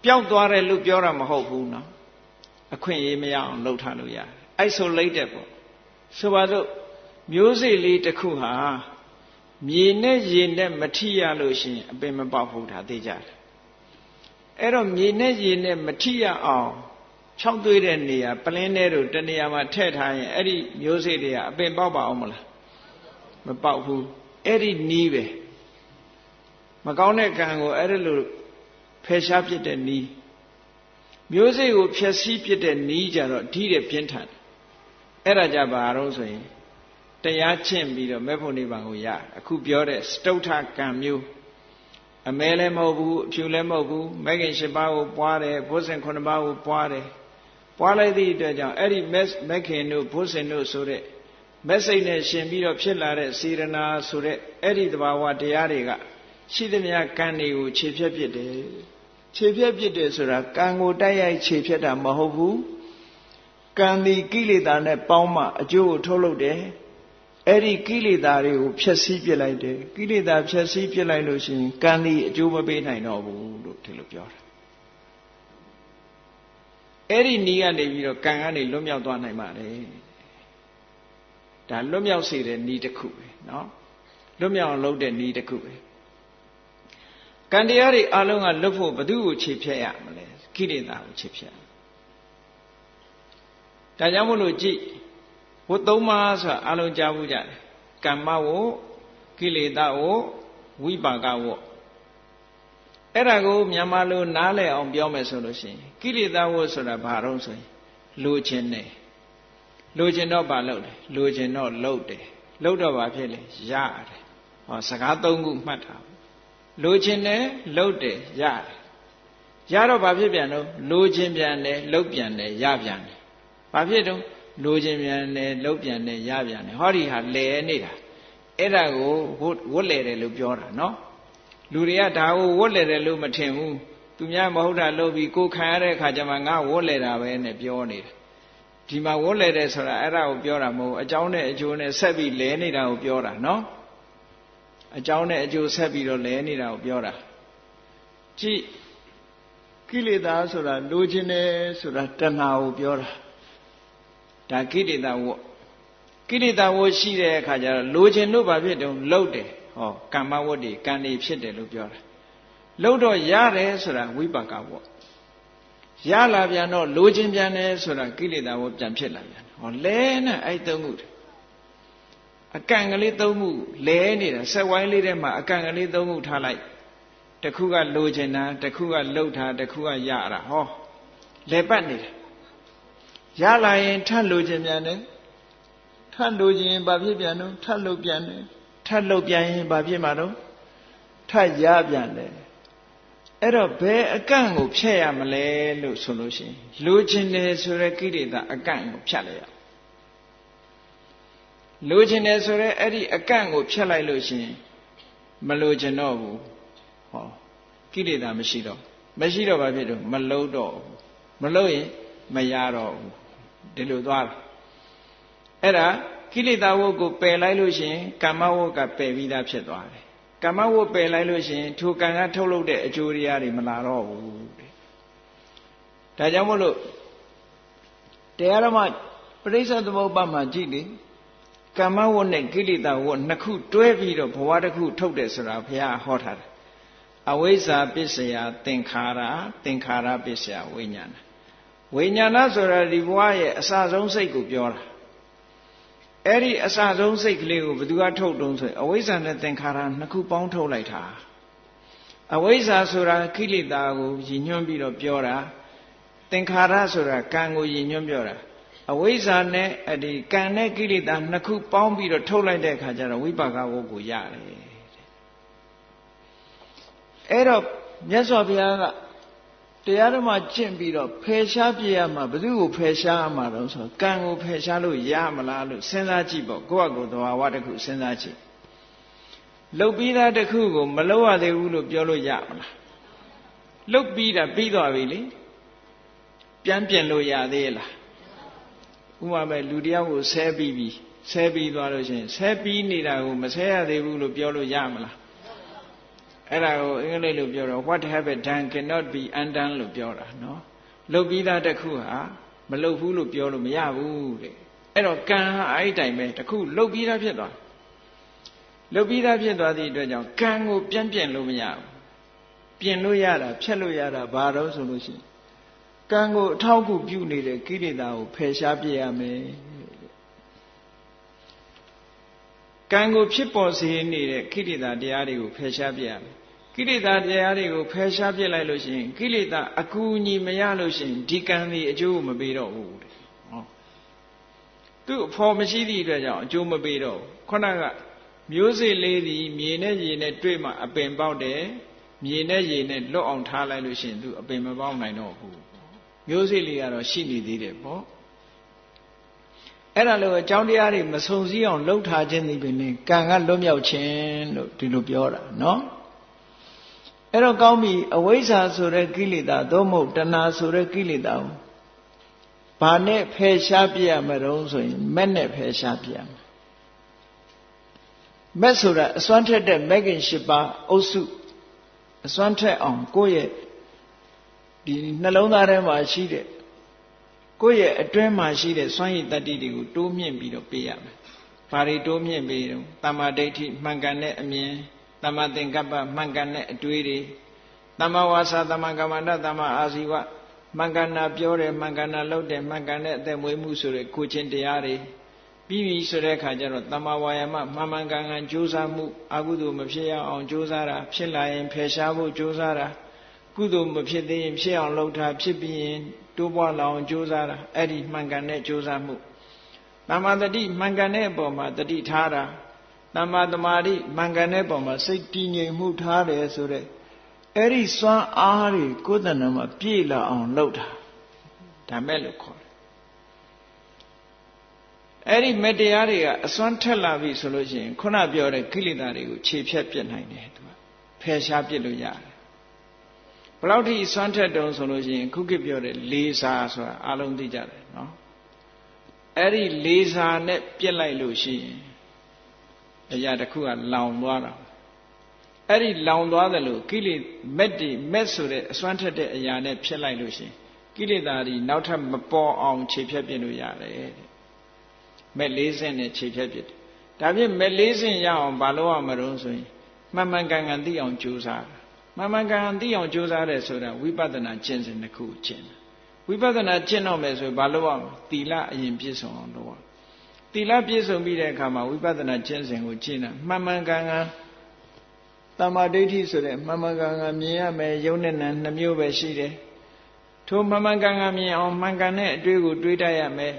Speaker 1: ပျောက်သွားတယ်လို့ပြောတာမဟုတ်ဘူးနော်အခွင့်အရေးမရအောင်လုပ်ထားလို့ရတယ် isolate ပေါ့ဆိုပါစို့မျိုးစေ့လေးတစ်ခုဟာမြေနဲ့ရေနဲ့မထိရလို့ရှိရင်အပင်မပေါက်ဘူးဒါသိကြတယ်အဲ့တော့မြေနဲ့ရေနဲ့မထိရအောင်ခြောက်သွေးတဲ့နေရာပလင်းထဲတို့တနေရာမှာထည့်ထားရင်အဲ့ဒီမျိုးစေ့တွေကအပင်ပေါက်ပါအောင်မလားမပေါက်ဘူးအဲ့ဒီနီးပဲမကောင်းတဲ့ကံကိုအဲ့ဒါလိုဖယ်ရှားပြစ်တဲ့နီးမျိုးစေ့ကိုဖျက်ဆီးပြစ်တဲ့နီးကြတော့ဓိတဲ့ပြင်းထန်အဲ့ဒါကြပါတော့ဆိုရင်တရားချင့်ပြီးတော့မေဖို့နိဗ္ဗာန်ကိုရအခုပြောတဲ့စတုထကံမျိုးအမဲလည်းမဟုတ်ဘူးအဖြူလည်းမဟုတ်ဘူးမဂ္ဂင်၈ပါးကိုပွားတယ်ဘုဇင်9ပါးကိုပွားတယ်ပွားလိုက်သည့်အတွက်ကြောင့်အဲ့ဒီမဂ္ဂင်တို့ဘုဇင်တို့ဆိုတဲ့မက်စိတ်နဲ့ရှင်ပြီးတော့ဖြစ်လာတဲ့စေရနာဆိုတဲ့အဲ့ဒီသဘာဝတရားတွေကရှိသမျှကံတွေကိုခြေဖြတ်ပစ်တယ်ခြေဖြတ်ပစ်တယ်ဆိုတာကံကိုတိုက်ရိုက်ခြေဖြတ်တာမဟုတ်ဘူးကံဒီကိလေသာနဲ့ပေါင်းမှအကျိုးကိုထုတ်လုပ်တယ်အဲ့ဒီကိလေသာတွေကိုဖျက်ဆီးပြစ်လိုက်တယ်ကိလေသာဖျက်ဆီးပြစ်လိုက်လို့ရှိရင်ကံဒီအကျိုးမပေးနိုင်တော့ဘူးလို့ဒီလိုပြောတာအဲ့ဒီနည်းကနေပြီးတော့ကံကနေလွတ်မြောက်သွားနိုင်ပါတယ်ဒါလွတ်မြောက်စေတဲ့နည်းတစ်ခုပဲเนาะလွတ်မြောက်အောင်လုပ်တဲ့နည်းတစ်ခုပဲကံတရားတွေအလုံးကလွတ်ဖို့ဘယ်သူ့ကိုခြေဖြတ်ရမလဲကိလေသာကိုခြေဖြတ်ဒါကြောင့်မို့လို့ကြည့်ဝတ်သုံးပါးဆိုတာအလုံးကြားဘူးကြတယ်ကမ္မဝကိလေသာဝဝိပါကဝအဲ့ဒါကိုမြန်မာလိုနားလည်အောင်ပြောမယ်ဆိုလို့ရှိရင်ကိလေသာဝဆိုတာဘာတော့ဆိုရင်လိုချင်တယ်လိုချင်တော့ဘာလုပ်လဲလိုချင်တော့လှုပ်တယ်လှုပ်တော့ဘာဖြစ်လဲရတယ်ဟောစကားသုံးခုမှတ်ထားလိုချင်တယ်လှုပ်တယ်ရတယ်ရတော့ဘာဖြစ်ပြန်တော့လိုချင်ပြန်တယ်လှုပ်ပြန်တယ်ရပြန်တယ်ဘာဖြစ်တော့လိုချင်ပြန်တယ်လှုပ်ပြန်တယ်ရပြန်တယ်ဟောဒီဟာလဲနေတာအဲ့ဒါကိုဝတ်လဲတယ်လို့ပြောတာနော်လူတွေကဒါကိုဝတ်လဲတယ်လို့မထင်ဘူးသူများမဟုတ်တာလုပ်ပြီးကိုခံရတဲ့အခါကျမှငါဝတ်လဲတာပဲနဲ့ပြောနေတာဒီမှာဝတ်လဲတယ်ဆိုတာအဲ့ဒါကိုပြောတာမဟုတ်အကြောင်းနဲ့အကျိုးနဲ့ဆက်ပြီးလဲနေတာကိုပြောတာနော်အကြောင်းနဲ့အကျိုးဆက်ပြီးတော့လဲနေတာကိုပြောတာကြည့်ကိလေသာဆိုတာလိုချင်တယ်ဆိုတာတဏှာကိုပြောတာဒါကိလေသာဝကိလေသာဝရှိတဲ့အခါကျတော့လိုချင်လို့ဘာဖြစ်တုံးလှုပ်တယ်ဟောကမ္မဝတ္တိကံနေဖြစ်တယ်လို့ပြောတာလှုပ်တော့ရတယ်ဆိုတာဝိပါကဝရလာပြန်တော့လိုချင်ပြန်တယ်ဆိုတာကိလေသာဝပြန်ဖြစ်လာပြန်ဟောလဲနဲ့အဲ့သုံးခုအကန့်ကလေးသုံးခုလဲနေတာဆက်ဝိုင်းလေးထဲမှာအကန့်ကလေးသုံးခုထားလိုက်တစ်ခုကလိုချင်တာတစ်ခုကလှုပ်တာတစ်ခုကရတာဟောလဲပတ်နေတယ်ရလာရင်ထပ်လိုချင်ပြန်တယ်ထပ်လိုချင်ရင်ဘာဖြစ်ပြန်တော့ထပ်လှုပ်ပြန်တယ်ထပ်လှုပ်ပြန်ရင်ဘာဖြစ်မှာတော့ထပ်ရပြန်တယ်အဲ့တော့ဘယ်အကန့်ကိုဖြတ်ရမလဲလို့ဆိုလို့ရှိရင်လိုချင်တယ်ဆိုတဲ့ကိလေသာအကန့်ကိုဖြတ်လိုက်ရလိုချင်တယ်ဆိုတဲ့အဲ့ဒီအကန့်ကိုဖြတ်လိုက်လို့ရှိရင်မလိုချင်တော့ဘူးဟောကိလေသာမရှိတော့ဘာဖြစ်တော့မလှုပ်တော့ဘူးမလှုပ်ရင်မရတော့ဘူးဒီလိုသွားတာအဲ့ဒါကိလေသာဝတ်ကိုပယ်လိုက်လို့ရှိရင်ကာမဝတ်ကပယ်ပြီးသားဖြစ်သွားတယ်ကာမဝတ်ပယ်လိုက်လို့ရှိရင်ထိုကံကထုတ်လုပ်တဲ့အကျိုးတရားတွေမလာတော့ဘူးတဲ့ဒါကြောင့်မို့လို့တရားဓမ္မပရိစ္ဆေသမုပ္ပါမှာကြည့်လေကာမဝတ်နဲ့ကိလေသာဝတ်နှစ်ခုတွဲပြီးတော့ဘဝတစ်ခုထုတ်တယ်ဆိုတာဘုရားဟောထားတယ်အဝိဇ္ဇာပစ္စယသင်္ခါရသင်္ခါရပစ္စယဝိညာဏဝိညာဏဆိုတာဒီဘဝရဲ့အစဆုံးစိတ်ကိုပြောတာအဲ့ဒီအစဆုံးစိတ်ကလေးကိုဘယ်သူကထုတ်တုံးဆိုရင်အဝိဇ္ဇာနဲ့သင်္ခါရနှစ်ခုပေါင်းထုတ်လိုက်တာအဝိဇ္ဇာဆိုတာကိလေသာကိုရည်ညွှန်းပြီးတော့ပြောတာသင်္ခါရဆိုတာကံကိုရည်ညွှန်းပြောတာအဝိဇ္ဇာနဲ့ဒီကံနဲ့ကိလေသာနှစ်ခုပေါင်းပြီးတော့ထုတ်လိုက်တဲ့အခါကျတော့ဝိပါကဝတ်ကိုရတယ်အဲ့တော့မြတ်စွာဘုရားကတရားဓမ္မကျင့်ပြီးတော့ဖယ်ရှားပြရမှာဘယ်သူကိုဖယ်ရှားရမှာတော့ဆိုကံကိုဖယ်ရှားလို့ရမလားလို့စဉ်းစားကြည့်ပေါ့ကိုယ့်အကိုယ်သဘာဝတစ်ခုစဉ်းစားကြည့် လုတ်ပြီးသားတစ်ခုကိုမလုတ်ရသေးဘူးလို့ပြောလို့ရမလားလုတ်ပြီးတာပြီးသွားပြီလေပြန်ပြင်လို့ရသေးလားဥပမာပဲလူတယောက်ကိုဆဲပြီးသွားလို့ရှိရင်ဆဲပြီးနေတာကိုမဆဲရသေးဘူးလို့ပြောလို့ရမလားအဲ့ဒါကိုအင်္ဂလိပ်လိုပြောတော့ what have been done cannot be undone လို့ပြောတာနော်လုတ်ပြီးသားတစ်ခုဟာမလုတ်ဘူးလို့ပြောလို့မရဘူးတဲ့အဲ့တော့ကံဟာအဲ့ဒီတိုင်ပဲတစ်ခုလုတ်ပြီးသားဖြစ်သွားလုတ်ပြီးသားဖြစ်သွားသည့်အတွက်ကြောင့်ကံကိုပြန်ပြင်လို့မရဘူးပြင်လို့ရတာဖြတ်လို့ရတာဘာတော့ဆိုလို့ရှိရင်ကံကိုအထောက်အကူပြုနေတဲ့ကိလေသာကိုဖယ်ရှားပြရမယ်ကံကိုဖြစ်ပေါ်စေနေတဲ့ကိလေသာတရားတွေကိုဖယ်ရှားပြရမယ်ကိလေသာတရားတွေကိုဖယ်ရှားပြလိုက်လို့ရှိရင်ကိလေသာအကူအညီမရလို့ရှိရင်ဒီကံဒီအကျိုးမပေးတော့ဘူးတဲ့ဟောသူ့အဖို့မရှိသည့်အတွက်ကြောင့်အကျိုးမပေးတော့ဘူးခုနကမျိုးစေ့လေးဒီမြေနဲ့ရေနဲ့တွေ့မှအပင်ပေါက်တယ်မြေနဲ့ရေနဲ့လွတ်အောင်ထားလိုက်လို့ရှိရင်သူအပင်မပေါက်နိုင်တော့ဘူးမျိုးစေ့လေးကတော့ရှိနေသေးတယ်ပေါ့အဲ့ဒါလို့အကြောင်းတရားတွေမဆုံစည်းအောင်လှုပ်ထားခြင်းဒီပင်ကံကလွတ်မြောက်ခြင်းလို့ဒီလိုပြောတာနော်အဲ့တော့ကောင်းပြီအဝိဇ္ဇာဆိုတဲ့ကိလေသာသို့မဟုတ်တဏှာဆိုတဲ့ကိလေသာကိုဘာနဲ့ဖယ်ရှားပြရမလို့ဆိုရင်မက်နဲ့ဖယ်ရှားပြရမယ်မက်ဆိုတာအစွမ်းထက်တဲ့မဂ်ကင်၈ပါးအုပ်စုအစွမ်းထက်အောင်ကိုယ့်ရဲ့ဒီနှလုံးသားထဲမှာရှိတဲ့ကိုယ့်ရဲ့အတွင်းမှာရှိတဲ့စွမ်းရည်တတ္တိတွေကိုတိုးမြင့်ပြီးတော့ပေးရမယ်။ဘာတွေတိုးမြင့်ပေးတော့တမ္မာဒိဋ္ဌိမှန်ကန်တဲ့အမြင်တမ္မာသင်္ကပ္ပမှန်ကန်တဲ့အတွေးတွေတမ္မာဝါစာတမ္မာကမ္မန္တတမ္မာအာဇီဝမှန်ကန်တာပြောတယ်မှန်ကန်တာလုပ်တယ်မှန်ကန်တဲ့အသက်မွေးမှုဆိုတဲ့ကိုချင်းတရားတွေပြီးပြီဆိုတဲ့အခါကျတော့တမ္မာဝါယာမမှန်မှန်ကန်ကန်ကြိုးစားမှုအကုသိုလ်မဖြစ်ရအောင်ကြိုးစားတာဖြစ်လာရင်ဖယ်ရှားဖို့ကြိုးစားတာကုသိုလ်မဖြစ်သေးရင်ဖြစ်အောင်လုပ်တာဖြစ်ပြီးရင်တိုးပွားလာအောင်ကြိုးစားတာအဲ့ဒီမှန်ကန်တဲ့ကြိုးစားမှုတမ္မာတတိမှန်ကန်တဲ့အပေါ်မှာတတိထားတာတမ္မာသမာဓိမှန်ကန်တဲ့အပေါ်မှာစိတ်တည်ငြိမ်မှုထားတယ်ဆိုတဲ့အဲ့ဒီစွမ်းအားတွေကိုယ်တဏ္ဍာမှာပြည့်လာအောင်လုပ်တာဒါမဲ့လို့ခေါ်တယ်အဲ့ဒီမတရားတွေကအစွမ်းထက်လာပြီဆိုလို့ရှိရင်ခုနပြောတဲ့ကိလေသာတွေကိုခြေဖြတ်ပြစ်နိုင်တယ်သူကဖယ်ရှားပြစ်လို့ရတယ်ဘယ်လောက်ထိစွမ်းထက်တုံးဆိုလို့ရှိရင်ခုခေတ်ပြောတဲ့လေးစားဆိုတာအလုံးသိကြတယ်နော်အဲ့ဒီလေးစားနဲ့ပြစ်လိုက်လို့ရှိရင်အရာတစ်ခုကလောင်သွားတာအဲ့ဒီလောင်သွားတယ်လို့ကိလေမက်တွေမက်ဆိုတဲ့အစွမ်းထက်တဲ့အရာနဲ့ဖြစ်လိုက်လို့ရှိရင်ကိလေသာတွေနောက်ထပ်မပေါ်အောင်ခြေဖြတ်ပြစ်လို့ရတယ်တဲ့မက်၄ဆင့်နဲ့ခြေဖြတ်ပြစ်တယ်ဒါဖြင့်မက်၄ဆင့်ရအောင်ဘာလို့ရမလို့ဆိုရင်မှန်မှန်ကန်ကန်သိအောင်ကြိုးစားတာမှန်မှန်ကန်ကန်သိအောင်ကြိုးစားတယ်ဆိုတာဝိပဿနာကျင့်စဉ်တစ်ခုကျင့်တာဝိပဿနာကျင့်တော့မယ်ဆိုရင်ဘာလို့ရမလဲသီလအရင်ပြည့်စုံအောင်လုပ်ရသီလပြည့်စုံပြီးတဲ့အခါမှာဝိပဿနာကျင့်စဉ်ကိုကျင့်တာမှန်မှန်ကန်ကန်တမ္မာဒိဋ္ဌိဆိုတဲ့မှန်မှန်ကန်ကန်မြင်ရမယ်ယုံနဲ့နံနှမျိုးပဲရှိတယ်ထိုမှန်မှန်ကန်ကန်မြင်အောင်မှန်ကန်တဲ့အတွေ့ကိုတွေးတတ်ရမယ်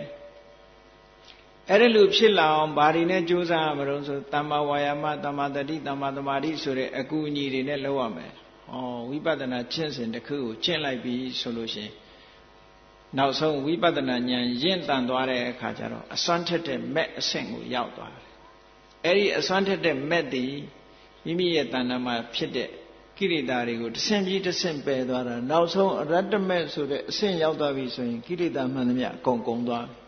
Speaker 1: အဲ့ဒီလိုဖြစ်လာအောင်ဘာတွေနဲ့ကြိုးစားရမလို့ဆိုတမ္မာဝါယာမတမ္မာတတိတမ္မာသမာဓိဆိုတဲ့အကူအညီတွေနဲ့လုပ်ရမယ်ဝိပဿနာကျင့်စဉ်တစ်ခုကိုကျင့်လိုက်ပြီဆိုလို့ရှိရင်နောက်ဆုံးဝိပဿနာဉာဏ်ရင့်တန်သွားတဲ့အခါကျတော့အစွမ်းထက်တဲ့မက်အဆင့်ကိုရောက်သွားတယ်အဲ့ဒီအစွမ်းထက်တဲ့မက်ဒီမိမိရဲ့တဏ္ဍာမှာဖြစ်တဲ့ကိရိတာတွေကိုတစ်ဆင့်ပြီးတစ်ဆင့်ပယ်သွားတာနောက်ဆုံးအရတ္တမက်ဆိုတဲ့အဆင့်ရောက်သွားပြီဆိုရင်ကိရိတာမှန်သမျှအကုန်ကုန်သွားပြီ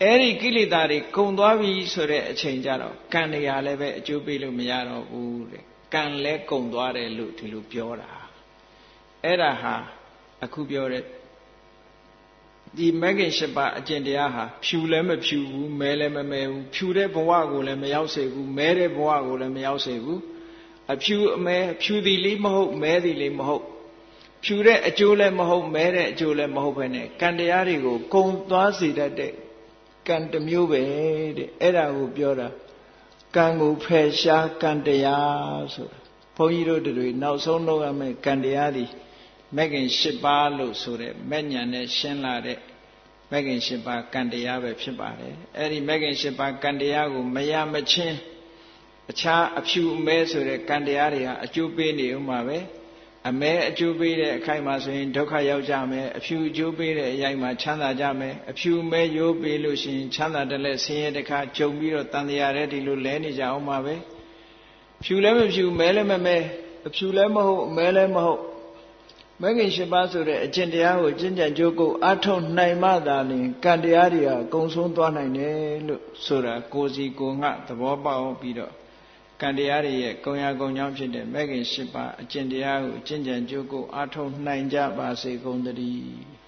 Speaker 1: အဲ့ဒီကိလေသာတွေကုန်သွားပြီဆိုတဲ့အချိန်ကျတော့ကံတရားလည်းပဲအကျိုးပေးလို့မရတော့ဘူးတဲ့ကံလည်းကုန်သွားတယ်လို့ဒီလိုပြောတာအဲ့ဒါဟာအခုပြောတဲ့ဒီမဂ္ဂင်၈ပါးအကျင့်တရားဟာဖြူလည်းမဖြူဘူးမဲလည်းမမဲဘူးဖြူတဲ့ဘဝကိုလည်းမရောက်စေဘူးမဲတဲ့ဘဝကိုလည်းမရောက်စေဘူးအဖြူအမဲဖြူသည်လေးမဟုတ်မဲသည်လေးမဟုတ်ဖြူတဲ့အကျိုးလည်းမဟုတ်မဲတဲ့အကျိုးလည်းမဟုတ်ဘဲနဲ့ကံတရားတွေကိုကုန်သွားစေတတ်တဲ့ကံတစ်မျိုးပဲတဲ့အဲ့ဒါကိုပြောတာကံကိုဖယ်ရှားကံတရားဆိုတာဘုန်းကြီးတို့တွေနောက်ဆုံးလုပ်ရမယ့်ကံတရားသည်မဂ္ဂင်၈ပါးလို့ဆိုတဲ့မဲ့ညာနဲ့ရှင်းလာတဲ့မဂ္ဂင်၈ပါးကံတရားပဲဖြစ်ပါတယ်အဲ့ဒီမဂ္ဂင်၈ပါးကံတရားကိုမရမချင်းအခြားအဖြူအမဲဆိုတဲ့ကံတရားတွေဟာအကျိုးပေးနေဥမှာပဲအမဲအကျိုးပေးတဲ့အခိုက်မှာဆိုရင်ဒုက္ခရောက်ကြမယ်အဖြူအကျိုးပေးတဲ့အရိုက်မှာချမ်းသာကြမယ်အဖြူမဲရိုးပေးလို့ရှိရင်ချမ်းသာတယ်လဲဆင်းရဲတစ်ခါကြုံပြီးတော့တန်တရားတဲ့ဒီလိုလဲနေကြအောင်ပါပဲ ဖြူလည်းမဖြူမဲလည်းမမဲအဖြူလည်းမဟုတ်မဲလည်းမဟုတ်မဂ္ဂင်၈ပါးဆိုတဲ့အကျင့်တရားကိုကျင့်ကြံကြိုးကုပ်အားထုတ်နိုင်မှသာလျှင်ကံတရားတွေဟာကုံဆုံးသွားနိုင်တယ်လို့ဆိုတာကိုယ်စီကိုယ်ငှသဘောပေါက်ပြီးတော့ကံတရားတွေရဲ့ကုံရာကုံကြောင့်ဖြစ်တဲ့မဂ္ဂင်၈ပါးအကျင့်တရားကိုကျင့်ကြံကြိုးကုပ်အားထုတ်နိုင်ကြပါစေကုန်သတည်း